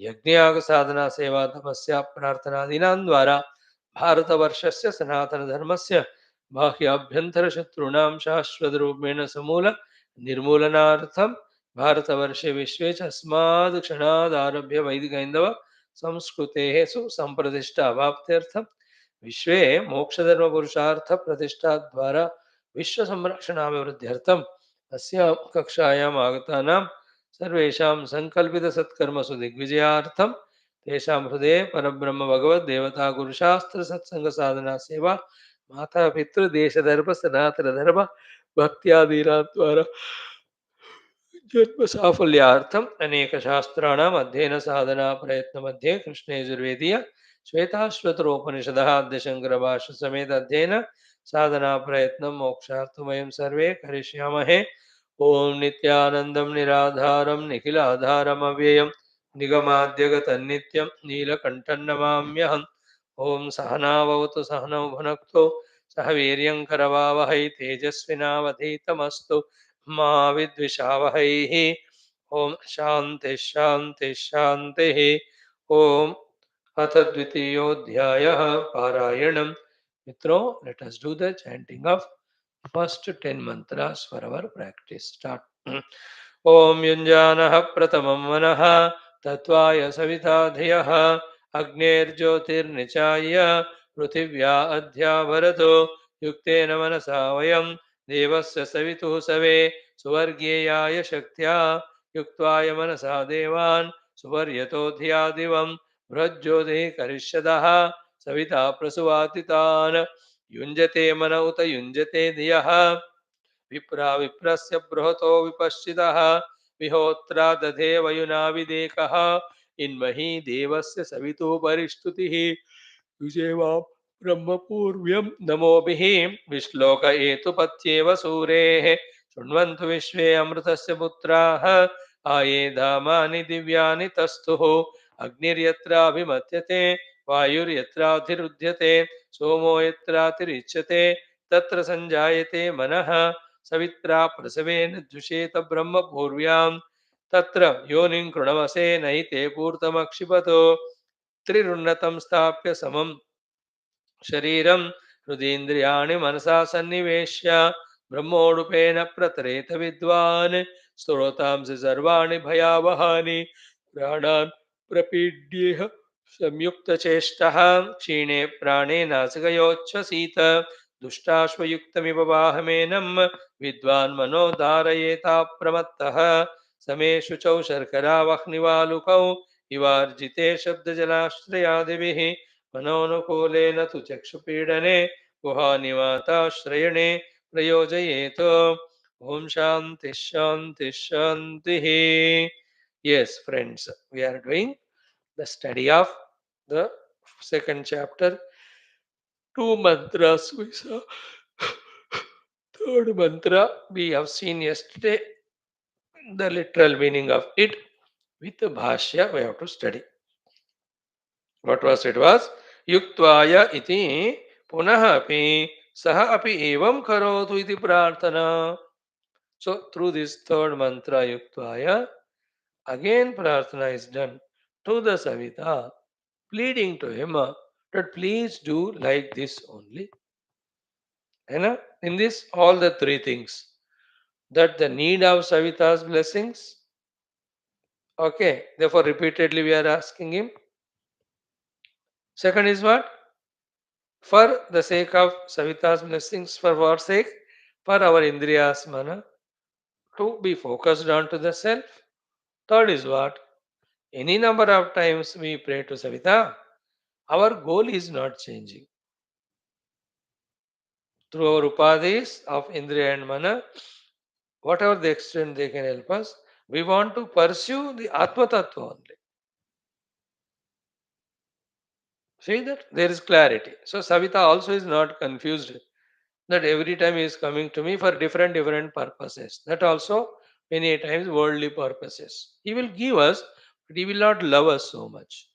यज्ञयागसाधना सेवा तपस्या प्रार्थनादीनां द्वारा भारतवर्षस्य सनातनधर्मस्य बाह्याभ्यन्तरशत्रूणां शाश्वतरूपेण समूल निर्मूलनार्थं भारतवर्षे विश्वे च अस्माद् क्षणादारभ्य वैदिकैन्दव संस्कृतेः सुसम्प्रतिष्ठा अवाप्त्यर्थं विश्वे मोक्षधर्मपुरुषार्थ प्रतिष्ठा द्वारा विश्वसंरक्षणाभिवृद्ध्यर्थम् अस्यां कक्षायाम् आगतानां सर्वेषां सङ्कल्पितसत्कर्मसु दिग्विजयार्थं तेषां हृदये परब्रह्म भगवद्देवता गुरुशास्त्र सत्संग साधना सेवा माता पितृदेशधर्म सनातनधर्म भक्त्यादीनां द्वारा जन्म साफल्यार्थम अनेक शास्त्राणाम अध्ययन साधना प्रयत्न मध्ये कृष्ण यजुर्वेदीय श्वेताश्वतरोपनिषद आद्य शंकर भाष्य समेत अध्ययन साधना प्रयत्न मोक्षार्थम वयम सर्वे करिष्यामहे ओम नित्यानंदम निराधारम निखिलाधारम अव्ययम निगमाद्यगतन्नित्यं नीलकण्ठं नमाम्यहम् ओम सहनाववतु सहनौ भुनक्तु सह वीर्यं करवावहै तेजस्विनावधीतमस्तु मा विद्विषावहैः ओम शांति शांति शांति ओम अथ द्वितीयोऽध्यायः पारायणम् मित्रों let us do the chanting of first 10 mantras for our practice start ओम युञ्जानः प्रथमं मनः तत्त्वाय सविता धियः अग्नेर्ज्योतिर्निचाय्य पृथिव्या अध्याभरतो युक्तेन मनसा वयं देवस्य सवितुः सवे सुवर्गीयाय शक्त्या युक्त्वाय मनसा देवान् सुवर्यतो धिया दिवं बृहज्योतिः करिष्यदः सविता प्रसुवाति तान् युञ्जते मन उत युञ्जते धियः विप्रा विप्रस्य बृहतो विपश्चितः विहोत्रा दधे वयुना विदेकः इन्मही देवस्य सवितुः परिष्टुतिः युजेवां ब्रह्मपूर्व्यं नमोभिः विश्लोक एतुपत्येव सूरेः शृण्वन्तु विश्वे अमृतस्य पुत्राः आये धामानि दिव्यानि तस्थुः अग्निर्यत्राभिमथ्यते वायुर्यत्राधिरुध्यते सोमो यत्रातिरिच्यते तत्र संजायते मनः सवित्रा प्रसवेन द्विषेत ब्रह्मपूर्व्यां तत्र योनिं कृणमसे नैते पूर्तमक्षिपतो त्रिरुन्नतं स्थाप्य समं शरीरं हृदीन्द्रियाणि मनसा सन्निवेश्य ब्रह्मोडुपेन प्रतरेत विद्वान् स्तोतांसि सर्वाणि भयावहानि प्राणान् प्रपीड्येह संयुक्तचेष्टः क्षीणे प्राणे नासिकयोच्छ्वसीत दुष्टाश्वयुक्तमिव वाहमेनं विद्वान् मनो धारयेताप्रमत्तः समे शुचौ शर्करावह्निवालुकौ इवार्जिते शब्दजलाश्रयादिभिः मनोनुकूलेन तु चक्षुपीडने गुहानिवाताश्रयणे प्रयोजयेत ओम शांति शांति शांति. Yes, friends, we are doing the study of the second chapter. Two mantras we saw. Third mantra we have seen yesterday, the literal meaning of it. With the Bhashya we have to study. What was it was? Yuktvaya iti punah api saha api evam karotu iti prarthana. So through this third mantra Yuktvaya, again prarthana is done to the Savita, pleading to him that please do like this only. And in this, all the three things, that the need of Savita's blessings. Okay, therefore repeatedly we are asking him. Second is what? For the sake of Savita's blessings, for what sake? For our Indriyas mana, to be focused on to the self. Third is what? Any number of times we pray to Savita, our goal is not changing. Through our upadhis of Indriya and Mana, whatever the extent they can help us, we want to pursue the Atma Tattva only. See that? There is clarity. So Savita also is not confused that every time he is coming to me for different purposes. That also many times worldly purposes. He will give us, but he will not love us so much.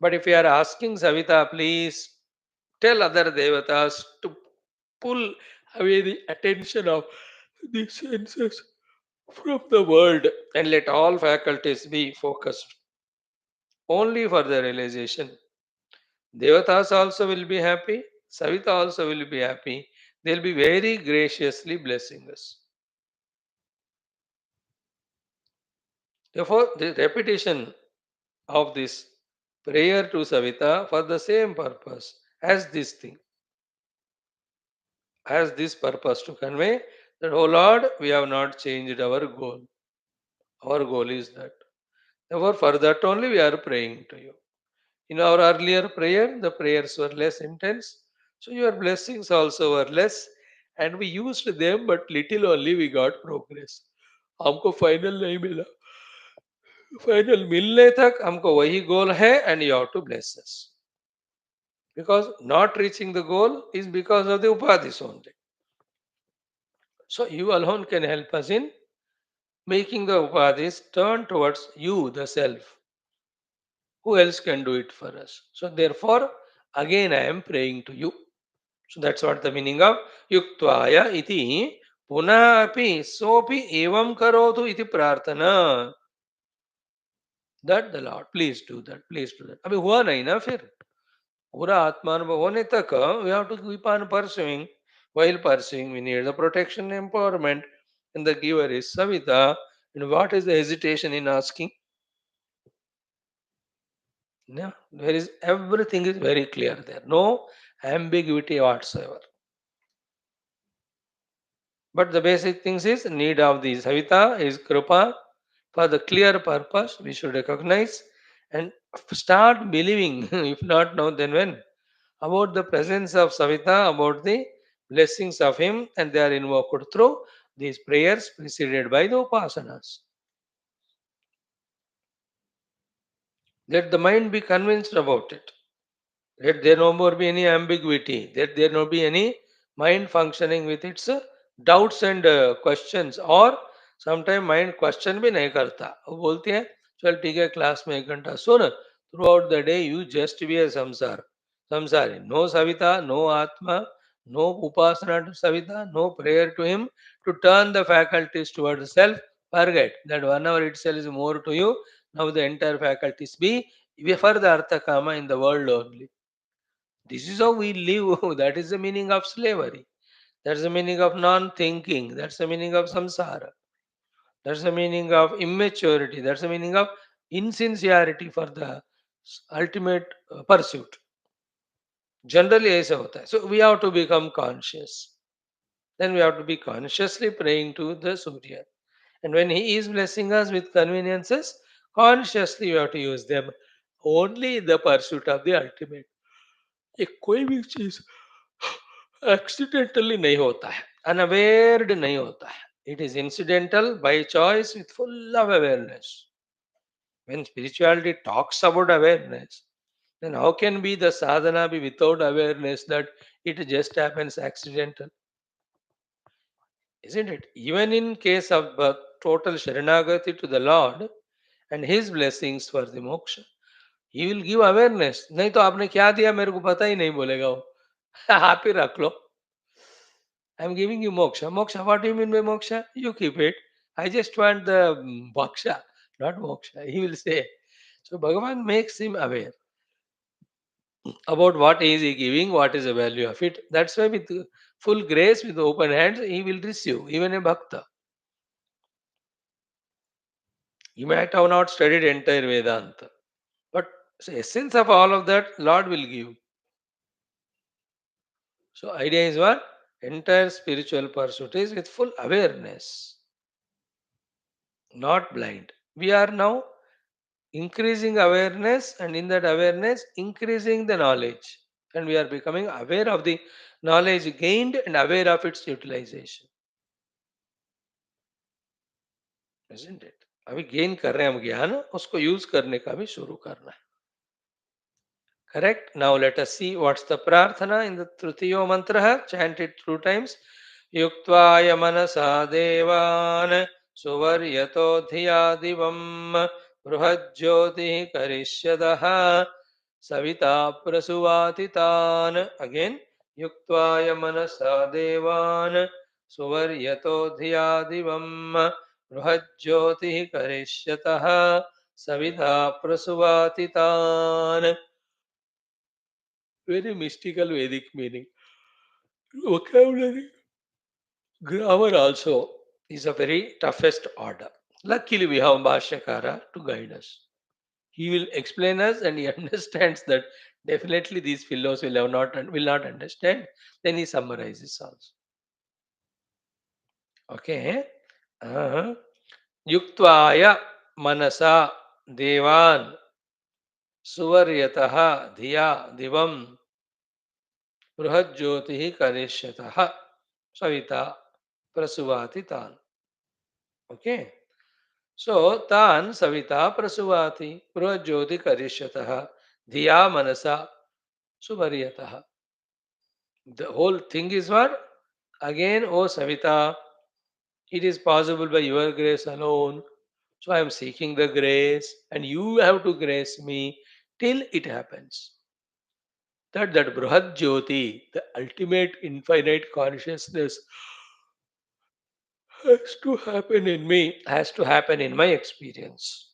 But if we are asking Savita, please tell other devatas to pull away the attention of the senses from the world and let all faculties be focused only for the realization. Devatas also will be happy, Savita also will be happy. They'll be very graciously blessing us. Therefore, the repetition of this prayer to Savita for the same purpose as this thing. has this purpose to convey that, oh Lord, we have not changed our goal. Our goal is that. Therefore, for that only we are praying to you. In our earlier prayer, the prayers were less intense, so your blessings also were less, and we used them, but little only we got progress. हमको final नहीं मिला final मिलने तक हमको वही गोल है and you have to bless us because not reaching the goal is because of the upadhis only. So you alone can help us in making the upadhis turn towards you, the self. Who else can do it for us? So therefore, again I am praying to you. So that's what the meaning of yuktvaya iti puna api sopi evam karotu iti prarthana. That the Lord, please do that, please do that. अभी हुआ नहीं ना फिर पूरा आत्मानुभव होने तक we have to keep on pursuing. While pursuing, we need the protection and empowerment, and the giver is Savita. And what is the hesitation in asking? No, there is everything is very clear there. No ambiguity whatsoever. But the basic things is need of the Savita is Kripa for the clear purpose we should recognize and start believing. If not now, then when? About the presence of Savita, about the blessings of him, and they are invoked through these prayers preceded by the upasanas. Let the mind be convinced about it. Let there no more be any ambiguity. Let there no be any mind functioning with its doubts and questions. और sometimes mind question भी नहीं करता वो बोलती है चल ठीक है क्लास में 1 घंटा सुन throughout the day you just be a samsari no savita no atma no upasana to savita no prayer to him to turn the faculties toward the self forget that 1 hour itself is more to you now the entire faculties be for the artha kama in the world only. This is how we live. That is the meaning of slavery. That's the meaning of non thinking. That's the meaning of samsara. That's the meaning of immaturity. That's the meaning of insincerity for the ultimate pursuit. Generally, ऐसा होता है. So we have to become conscious. Then we have to be consciously praying to the Surya. And when he is blessing us with conveniences, consciously we have to use them only in the pursuit of the ultimate. ये कोई भी चीज accidentally नहीं होता है अनअवेयर्ड नहीं होता है it is incidental by choice with full of awareness when spirituality talks about awareness then how can be the sadhana be without awareness that it just happens accidental, isn't it? Even in case of total sharanagati to the Lord and his blessings for the moksha, he will give awareness. नहीं तो आपने क्या दिया मेरे को पता ही नहीं बोलेगा वो आप ही रख लो. I'm giving you moksha. Moksha, what do you mean by moksha? You keep it. I just want the moksha, not moksha. He will say. So Bhagavan makes him aware about what is he giving, what is the value of it. That's why with full grace, with open hands, he will receive, even a bhakta. He might have not studied entire Vedanta. But the essence of all of that, Lord will give. So idea is what? Entire spiritual pursuit is with full awareness, not blind. We are now increasing awareness, and in that awareness increasing the knowledge, and we are becoming aware of the knowledge gained and aware of its utilization, isn't it? अभी gain कर रहे हैं हम ज्ञान उसको use करने का भी शुरू करना है. Correct. Now let us see what's the prarthana in the tritiyo mantra. Chant it 2 times. Yuktvaya manasa devan suvaryato dhiya divam bruhajyoti karishyadaha savita prasuvatitan. Again. Yuktvaya manasa devan suvaryato dhiya divam bruhajyoti karishyataha savita prasuvatitan. Very mystical Vedic meaning. Vocabulary, grammar also is a very toughest order. Luckily, we have Bhashyakara to guide us. He will explain us, and he understands that definitely these fellows will not understand. Then he summarizes also. Okay. Uh, Yuktvaya manasa devan suvaryataha dhiya divam बृहज्योति करिष्यतः Savita प्रसुवाति तान. Okay. So तान सविता प्रसुवाति बृहज्योति करिष्यतः धिया मनसा सुवर्यतः. The whole thing is what? Again, O Savita, it is possible by your grace alone. So I am seeking the grace, and you have to grace me till it happens. That Brahad Jyoti, the ultimate infinite consciousness, has to happen in me, has to happen in my experience.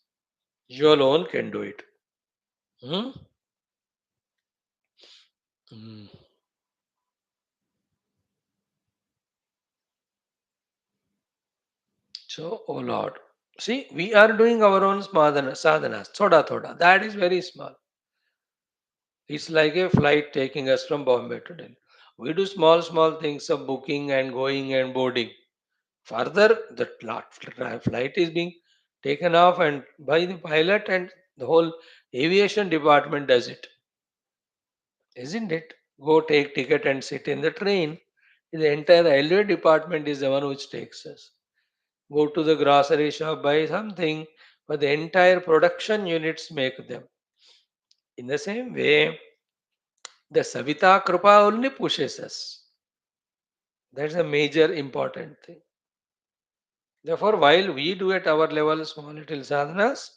You alone can do it. Hmm? Hmm. So, oh Lord, see, we are doing our own sadhanas, thoda thoda. That is very small. It's like a flight taking us from Bombay to Delhi. We do small things of booking and going and boarding. Further, the flight is being taken off and by the pilot, and the whole aviation department does it, isn't it? Go take ticket and sit in the train. The entire railway department is the one which takes us. Go to the grocery shop, buy something, but the entire production units make them. In the same way, the Savita Kripa only pushes us. That's a major important thing. Therefore, while we do at our level small little sadhanas,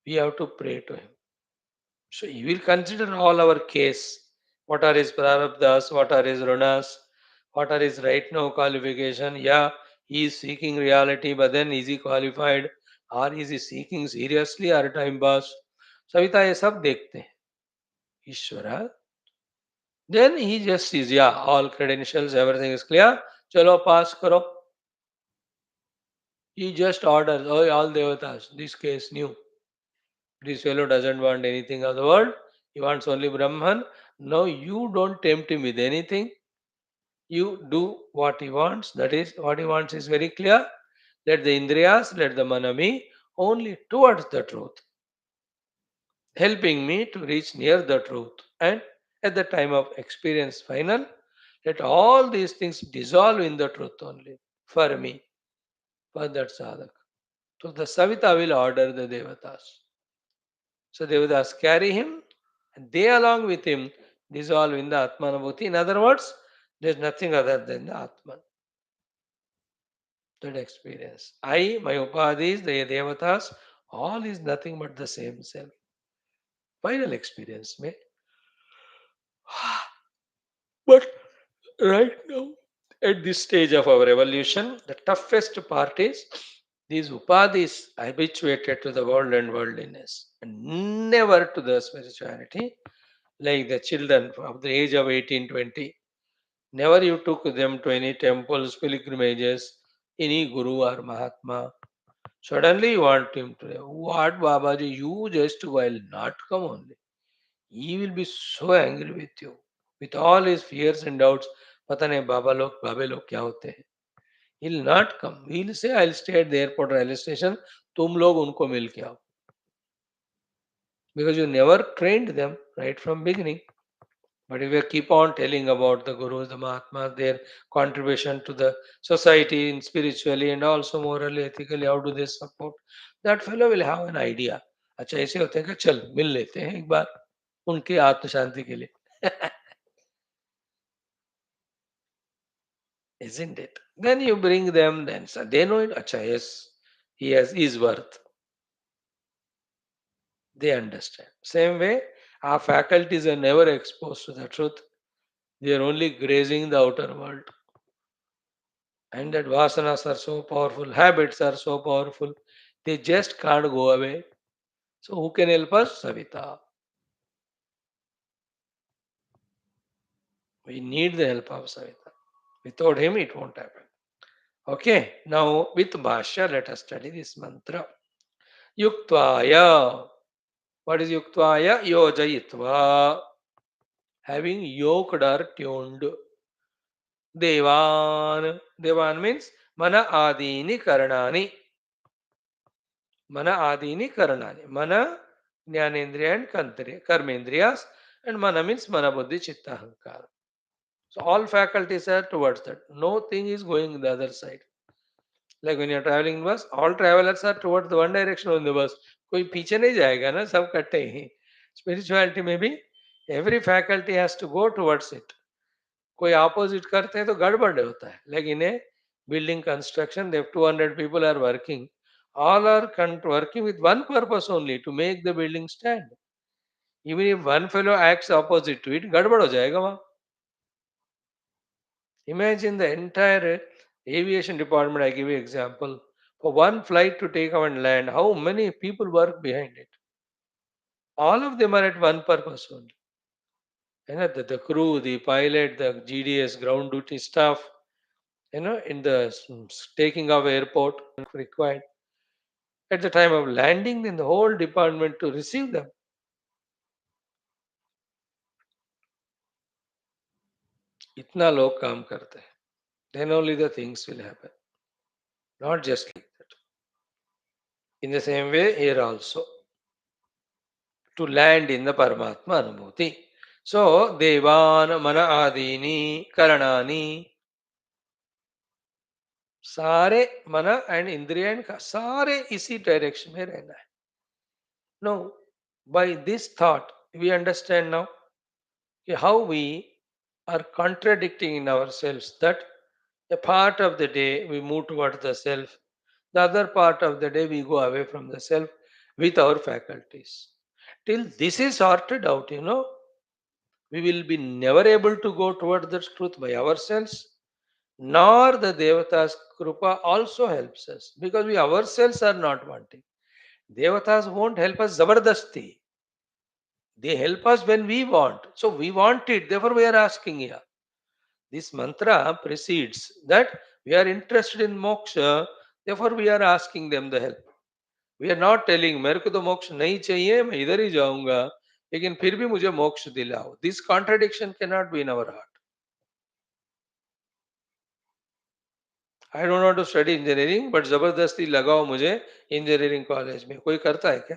we have to pray to Him. So He will consider all our case. What are His prarabdhas, what are His runas, what are His right now qualification. Yeah, He is seeking reality, but then is He qualified? Or is He seeking seriously or time pass? Savita ये सब देखते हैं ईश्वरा. Then he just sees, yeah, all credentials, everything is clear. Chalo, pass karo. He just orders, oh, all devatas, this case new. This fellow doesn't want anything of the world. He wants only Brahman. No, you don't tempt him with anything. You do what he wants. That is, what he wants is very clear. Let the Indriyas, let the Manami only towards the truth, helping me to reach near the truth. And at the time of experience final, let all these things dissolve in the truth only for me, for that sadhak. So the Savita will order the Devatas. So Devatas carry him and they along with him dissolve in the Atmanabhuti. In other words, there is nothing other than the Atman, that experience. I, my Upadhis, the Devatas, all is nothing but the same self. Final experience, may. But right now, at this stage of our evolution, the toughest part is these upadhis habituated to the world and worldliness and never to the spirituality, like the children of the age of 18, 20. Never you took them to any temples, pilgrimages, any guru or mahatma. Suddenly you want him to, what Babaji, you just will not come only. He will be so angry with you, with all his fears and doubts. पता नहीं बाबा लोग क्या होते हैं. He'll not come. He'll say, I'll stay at the airport railway station. तुम लोग उनको मिल के आओ. Because you never trained them right from beginning. But if you keep on telling about the gurus, the mahatmas, their contribution to the society in spiritually and also morally, ethically, how do they support, that fellow will have an idea. अच्छा ऐसे होते हैं कि चल मिल लेते हैं एक बार उनकी आत्म शांति के लिए. Isn't it? Then you bring them, then so they know it. Acha, yes, he has his worth. They understand. Same way, our faculties are never exposed to the truth. They are only grazing the outer world. And that vasanas are so powerful, habits are so powerful, they just can't go away. So who can help us? Savita. We need the help of Savita. Without him, it won't happen. Okay, now with Bhashya, let us study this mantra. Yuktvaya. What is Yuktvaya? Yojayitva. Having yoked or tuned. Devan. Devan means Mana adini karanani. Mana adini karanani. Mana, jnanendriya and karmendriyas. And mana means mana buddhi chitta ahankara. So all faculties are towards that. No thing is going the other side. Like when you are traveling in bus, all travelers are towards the one direction on the bus. कोई पीछे नहीं जाएगा ना, सब कट्टे ही. Spirituality में भी every faculty has to go towards it. कोई opposite करते हैं तो गड़बड़ होता है. Like in a building construction, they have 200 people are working. All are working with one purpose only, to make the building stand. Even if one fellow acts opposite to it, गड़बड़ हो जाएगा वहाँ. Imagine the entire aviation department. I give you example. For one flight to take off and land, how many people work behind it? All of them are at one purpose only. The crew, the pilot, the GDS, ground duty staff, in the taking off airport required. At the time of landing, then the whole department to receive them. इतना लोग काम करते हैं. Then only the things will happen. Not just like that. In the same way, here also, to land in the Paramatma Anubhuti. So, Devan, Mana Adini, Karanani, सारे मन and इंद्रिय का सारे इसी डायरेक्शन में रहना है. No, by this thought we understand now कि how we are contradicting in our self, that a part of the day we move towards the self, the other part of the day we go away from the self with our faculties. Till this is sorted out, we will be never able to go towards the truth by ourselves, nor the Devatas Krupa also helps us, because we ourselves are not wanting. Devatas won't help us zabardasti. They help us when we want. So we want it, therefore we are asking here. This mantra precedes that we are interested in moksha, therefore we are asking them the help. We are not telling मेरे को तो मोक्ष नहीं चाहिए, मैं इधर ही जाऊंगा, लेकिन फिर भी मुझे मोक्ष दिलाओ. This contradiction cannot be in our heart. I don't want to study engineering, but जबरदस्ती लगाओ मुझे इंजीनियरिंग कॉलेज में. कोई करता है क्या?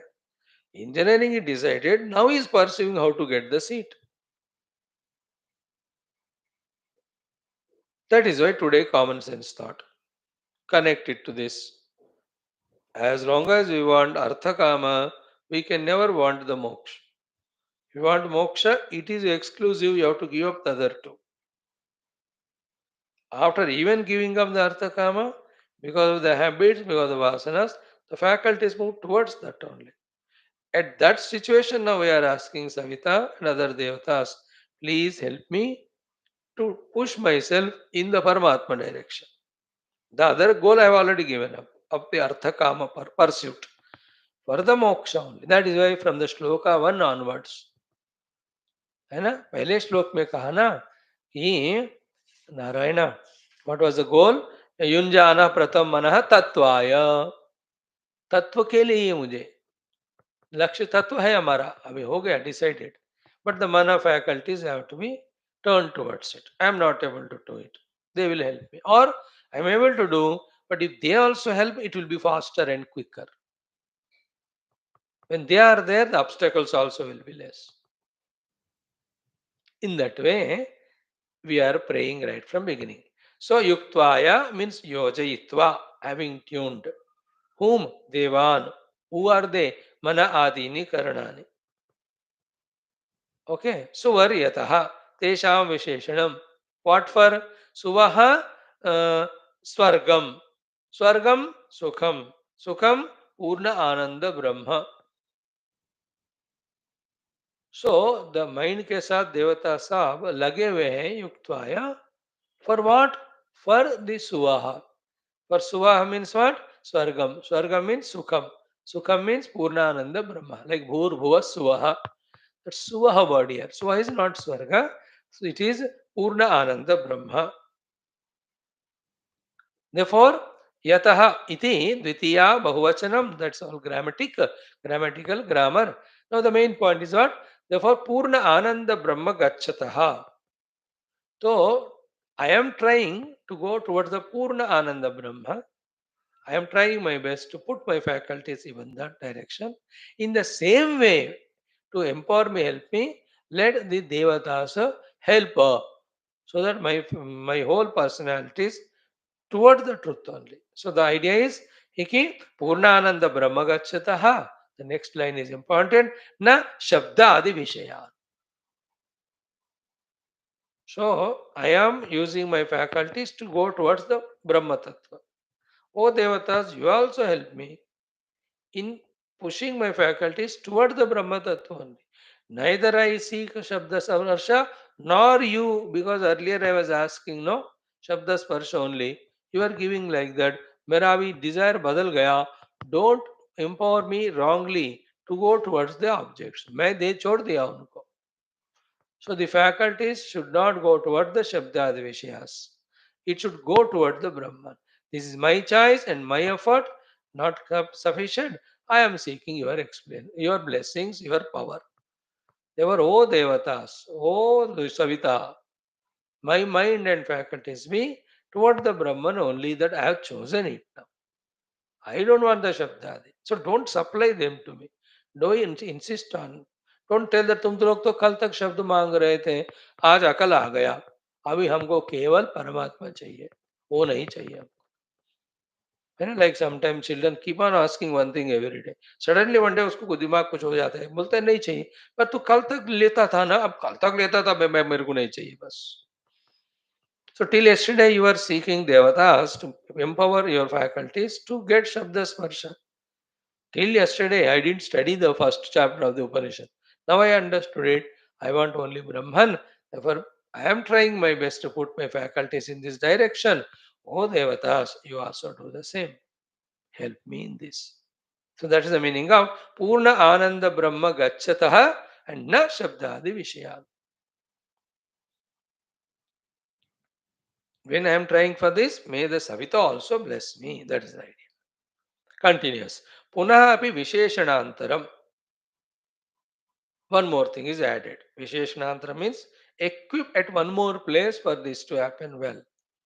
Engineering is decided, now is pursuing how to get the seat. That is why today common sense thought connected to this. As long as we want artha kama, we can never want the moksha. If you want moksha, it is exclusive, you have to give up the other two. After even giving up the artha kama, because of the habits, because of the vasanas, the faculties move towards that only. At that situation, now we are asking Savitha and other devatas, please help me to push myself in the Paramatma direction. The other goal I have already given up, of the Artha Kama pursuit. For the moksha only. That is why from the shloka 1 onwards, है ना, पहले श्लोक में कहा ना कि Narayan, what was the goal? युंजाना प्रथम मनः तत्वाय. तत्व के लिए मुझे, लक्ष्य तत्व है हमारा, अभी हो गया डिसाइडेड, बट द मन faculties have to be turn towards it. I am not able to do it, they will help me, और I am able to do, but if they also help it will be faster and quicker. When they are there, the obstacles also will be less. In that way, we are praying right from beginning. So, yuktvaya means yojayitva, having tuned. Whom? Devan. Who are they? Mana adini karanani. Okay. Suvaryataha. Tesham visheshanam. What for? Suvaha swargam. Swargam sukham. Sukham purna ananda brahma. So the mind के साथ देवता साहब लगे हुए हैं युक्तवाया. For what? For the suvaha. For suvaha means what? Swargam. Swargam means sukham. Sukham means purnananda brahma. Like bhur bhuva suvaha. That's suvaha word here. Suvaha is not swarga. So it is purna ananda brahma. Therefore, yataha iti dvitiya bahuvachanam. That's all grammatical grammar. Now the main point is what? Therefore, purna ananda brahma gacchataha. So I am trying to go towards the Purna Ananda Brahma. I am trying my best to put my faculties in that direction. In the same way, to empower me, help me, let the Devatas help so that my whole personality is toward the truth only. So the idea is Hiki Purnananda Brahma Gachataha. The next line is important. Na Shabda Adi Vishaya. So I am using my faculties to go towards the Brahma Tattva. Oh Devatas, you also help me in pushing my faculties toward the Brahma Tattva only. Neither I seek Shabda Savarsha nor you, because earlier I was asking, no, Shabda Sparsha only. You are giving like that. मेरा अभी desire बदल गया. Don't empower me wrongly to go towards the objects. मैं दे छोड़ दिया उनको. So the faculties should not go toward the Shabdad Vishayas. It should go toward the Brahman. This is my choice and my effort, not sufficient. I am seeking your your blessings, your power. Therefore, O Devatas, O Savita, my mind and faculties be toward the Brahman only, that I have chosen it now. I don't want the Shabdadi. So don't supply them to me. Don't insist on. Don't tell that तुम तो लोग तो कल तक शब्द मांग रहे थे, आज अकल आ गया, अभी हमको केवल परमात्मा चाहिए, वो नहीं चाहिए हमको. है ना, like sometimes children keep on asking one thing every day. Suddenly one day उसको दिमाग कुछ हो जाता है, बोलते हैं नहीं चाहिए, पर तू कल तक लेता था ना, अब कल तक लेता था, मैं मेरे को नहीं चाहिए बस. So till yesterday you are seeking devatas to empower your faculties to get Shabda Sparsha. Till yesterday, I didn't study the first chapter of the Upanishad. Now I understood it. I want only Brahman. Therefore, I am trying my best to put my faculties in this direction. Oh Devatas, you also do the same. Help me in this. So that is the meaning of Purna Ananda Brahma Gachataha and Na Shabdadi Vishaya. When I am trying for this, may the Savita also bless me. That is the idea. Continues. Punaha api Visheshanantaram. One more thing is added. Visheshanantara means equip at one more place for this to happen well.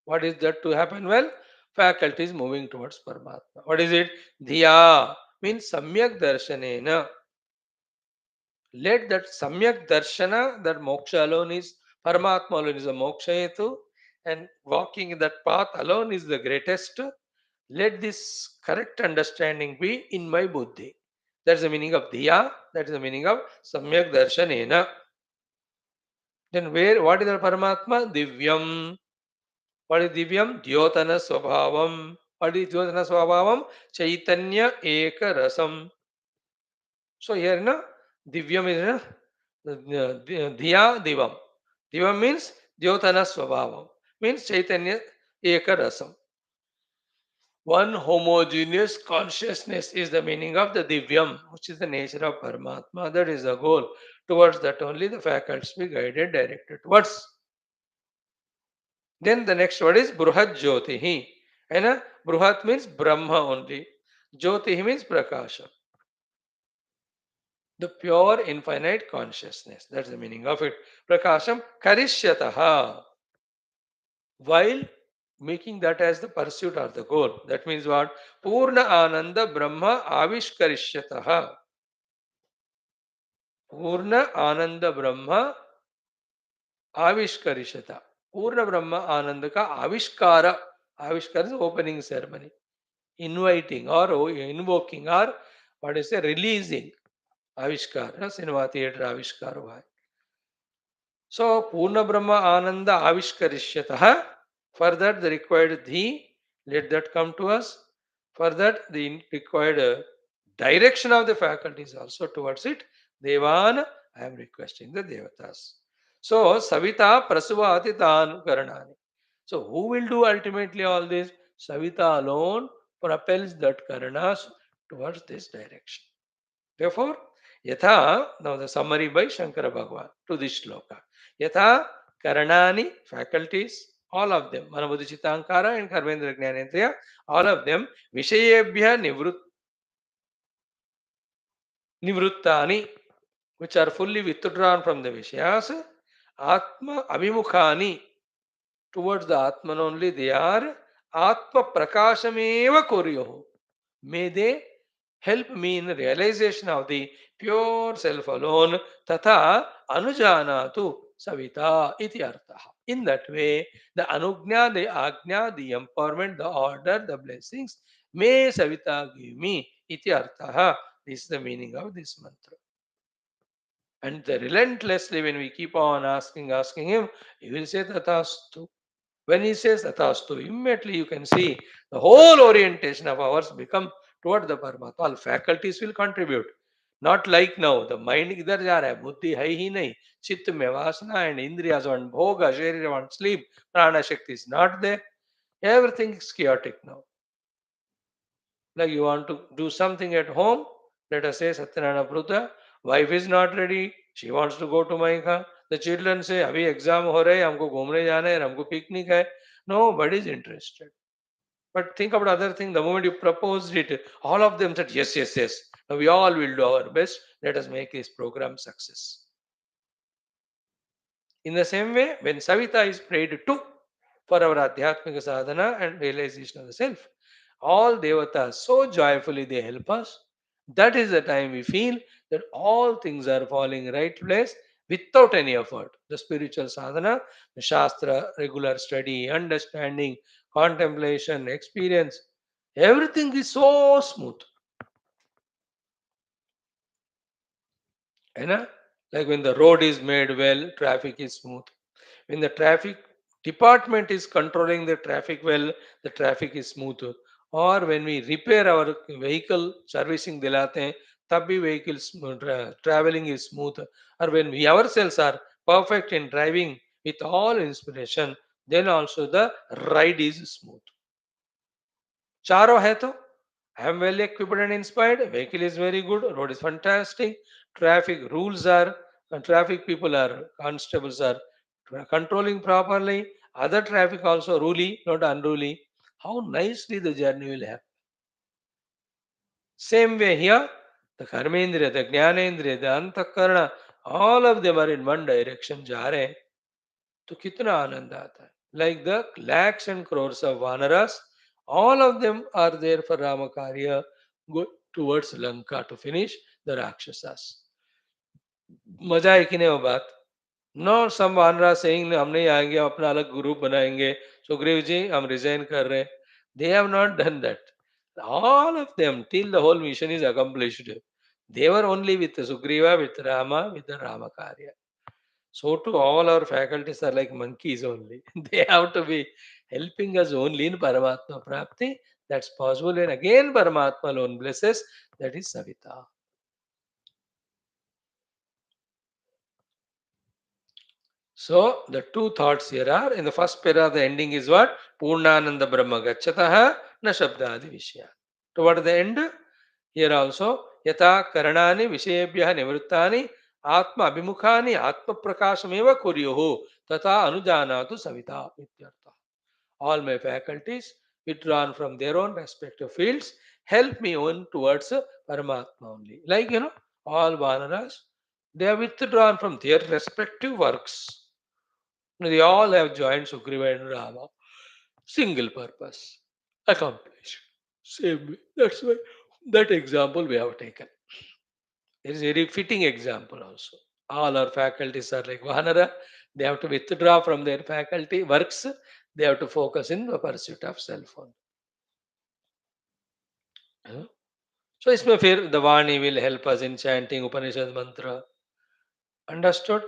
What is that to happen well? Faculty is moving towards Paramatma. What is it? Dhiya means Samyak Darshanena. Let that Samyak Darshana, that moksha alone is, Paramatma alone is a moksha hetu, and walking in that path alone is the greatest. Let this correct understanding be in my buddhi. That's the meaning of Dhiya. That is the meaning of Samyak Darshanena. Then where what is the Paramatma? Divyam. What is Divyam? Dyotana Swabhavam. What is Dyotana Swabhavam? Chaitanya Eka Rasam. So here na Divyam is na Dhiya Divam. Divam means Dyotana Swabhavam. Means Chaitanya Eka Rasam. One homogeneous consciousness is the meaning of the Divyam, which is the nature of Paramatma. That is the goal. Towards that only the faculties be guided, directed towards. Then the next word is Bruhat Jyotihi. And Bruhat means Brahma only. Jyotihi means Prakasha. The pure infinite consciousness. That's the meaning of it. Prakasham Karishyataha. While making that as the pursuit or the goal. That means what? Purna Ananda Brahma Avishkarishyataha. Purna Ananda Brahma Avishkarishyata. Purna Brahma Ananda ka Avishkara. Avishkara is opening ceremony. Inviting or invoking or what is a releasing Avishkar, cinema theatre Avishkar हुआ है. So Purna Brahma Ananda Avishkarishyatah. For that the required dhi, let that come to us. For that the required direction of the faculties also towards it. Devan, I am requesting the Devatas. So Savita Prasuvati Tan Karanani. So who will do ultimately all this? Savita alone propels that Karanas towards this direction. Therefore, Yatha, now the summary by Shankara Bhagavan to this shloka. Yatha Karanani, faculties, all of them, Manabuddhi Chittankara and Karmendra Jnanendriya, all of them, Vishayebhya Nivruttani, which are fully withdrawn from the Vishayas, Atma Avimukhani, towards the Atman only. They are Atma Prakashameva Kuryoho. May they help me in realization of the pure self alone. Tata Anujanatu Savita iti artha. In that way, the Anugnya, the Agnya, the empowerment, the order, the blessings, may Savita give me iti artha. This is the meaning of this mantra. And relentlessly, when we keep on asking him, he will say Tatastu. When he says Tatastu, immediately you can see the whole orientation of ours become toward the Paramatma. All faculties will contribute. Not like now, the mind idhar ja raha hai, buddhi hai hi nahi. Chitta mein vasana and indriyas want bhoga, sharira want sleep, prana shakti is not there. Everything is chaotic now. Like you want to do something at home, let us say Satyanarayana Pruta, wife is not ready, she wants to go to Maika. The children say, अभी exam हो रहे हैं, हमको घूमने जाना है, हमको picnic है. Nobody is interested. But think about other thing. The moment you proposed it, all of them said yes, yes, yes. Now we all will do our best. Let us make this program success. In the same way, when Savita is prayed to for our Adhyatmika sadhana and realization of the self, all devatas so joyfully they help us. That is the time we feel that all things are falling right place without any effort. The spiritual sadhana, the Shastra, regular study, understanding, contemplation, experience, everything is so smooth. You know? Like when the road is made well, traffic is smooth. When the traffic department is controlling the traffic well, the traffic is smooth. Or when we repair our vehicle, servicing दिलाते हैं, तब भी vehicle traveling is smooth. Or when we ourselves are perfect in driving with all inspiration, then also the ride is smooth. चारों है तो I am well equipped and inspired. Vehicle is very good. Road is fantastic. Traffic rules are, traffic people are, constables are controlling properly. Other traffic also ruly, not unruly. How nicely the journey will happen. Same way here, the Karmendriya, the Jnanendriya, the Antakarana, all of them are in one direction. जा रहे हैं, तो कितना आनंद आता है. Like the lakhs and crores of Vanaras, all of them are there for Ramakarya, go towards Lanka to finish the Rakshasas. मजा है कि नहीं वो बात. नो सम वानरा सेइंग हम नहीं आएंगे, अपना अलग ग्रुप बनाएंगे, सुग्रीव जी हम रिजाइन कर रहे हैं. They have not done that. All of them till the whole mission is accomplished. They were only with Sugriva, with Rama, with the Ramakarya. So too all our faculties are like monkeys only. They have to be helping us only in Paramatma Prapti. That's possible. And again Paramatma alone blesses. That is Savita. So the two thoughts here are in the first para, the ending is what? Purnananda Brahma Gachataha na Shabdadi Vishya. Toward the end, here also, Yata Karanani Vishayabhya Nivruttani Atma Abhimukhani Atma Prakashameva Kuryoho Tata Anujanatu Savita Ityartha. All my faculties withdrawn from their own respective fields help me on towards Paramatma only. Like all Vanaras, they are withdrawn from their respective works. They all have joined Sugriva and Rama. Single purpose. Accomplished. Same way. That's why that example we have taken. It is a very fitting example also. All our faculties are like Vanara. They have to withdraw from their faculty works. They have to focus in the pursuit of self. Huh? So इसमें फिर the Vani will help us in chanting Upanishad mantra. Understood?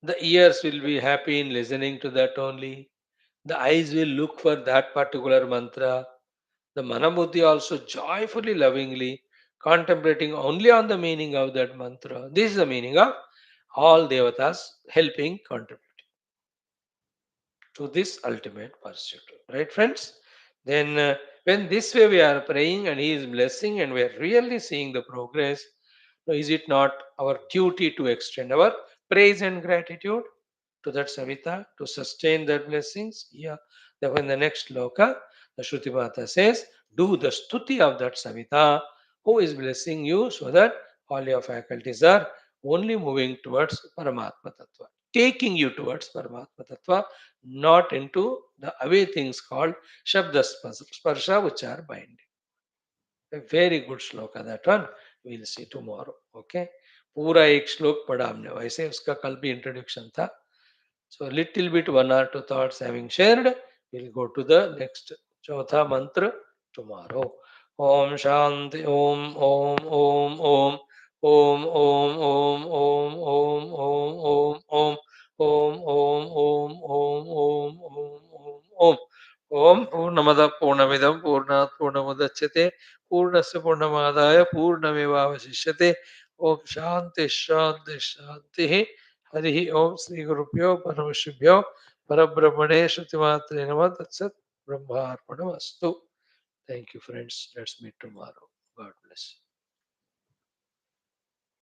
The ears will be happy in listening to that only. The eyes will look for that particular mantra. The Manabuddhi also joyfully, lovingly contemplating only on the meaning of that mantra. This is the meaning of all devatas helping contribute to this ultimate pursuit. Right, friends? Then, when this way we are praying and He is blessing and we are really seeing the progress, so is it not our duty to extend our praise and gratitude to that Savita to sustain that blessings? Yeah. Therefore, in the next loka, the Shruti Mata says, do the stuti of that Savita who is blessing you so that all your faculties are only moving towards Paramatma Tattva. taking you towards Paramatma Tattva, not into the away things called Shabda Sparsha, which are binding. A very good shloka that one. We'll see tomorrow. Okay. पूरा एक श्लोक पढ़ा हमने, वैसे उसका कल भी introduction था. So little bit, one or two thoughts having shared, we'll go to the next चौथा मंत्र tomorrow. Om Shanti Om Om Om Om Om Om Om Om Om Om Om Om Om Om Om Om Om Om Om Purnamada Purnamidam Purnat Purnamudachyate Purnasya Purnamadaya Purnamevavasishyate. Om Shanti Shanti Shanti. Hari ओम श्री गुरुभ्यो परमशिभ्यो परब्रह्मणे श्रुतिमात्रे नमः तत्सत् ब्रह्मार्पणमस्तु. Thank you, friends. Let's meet tomorrow. God bless.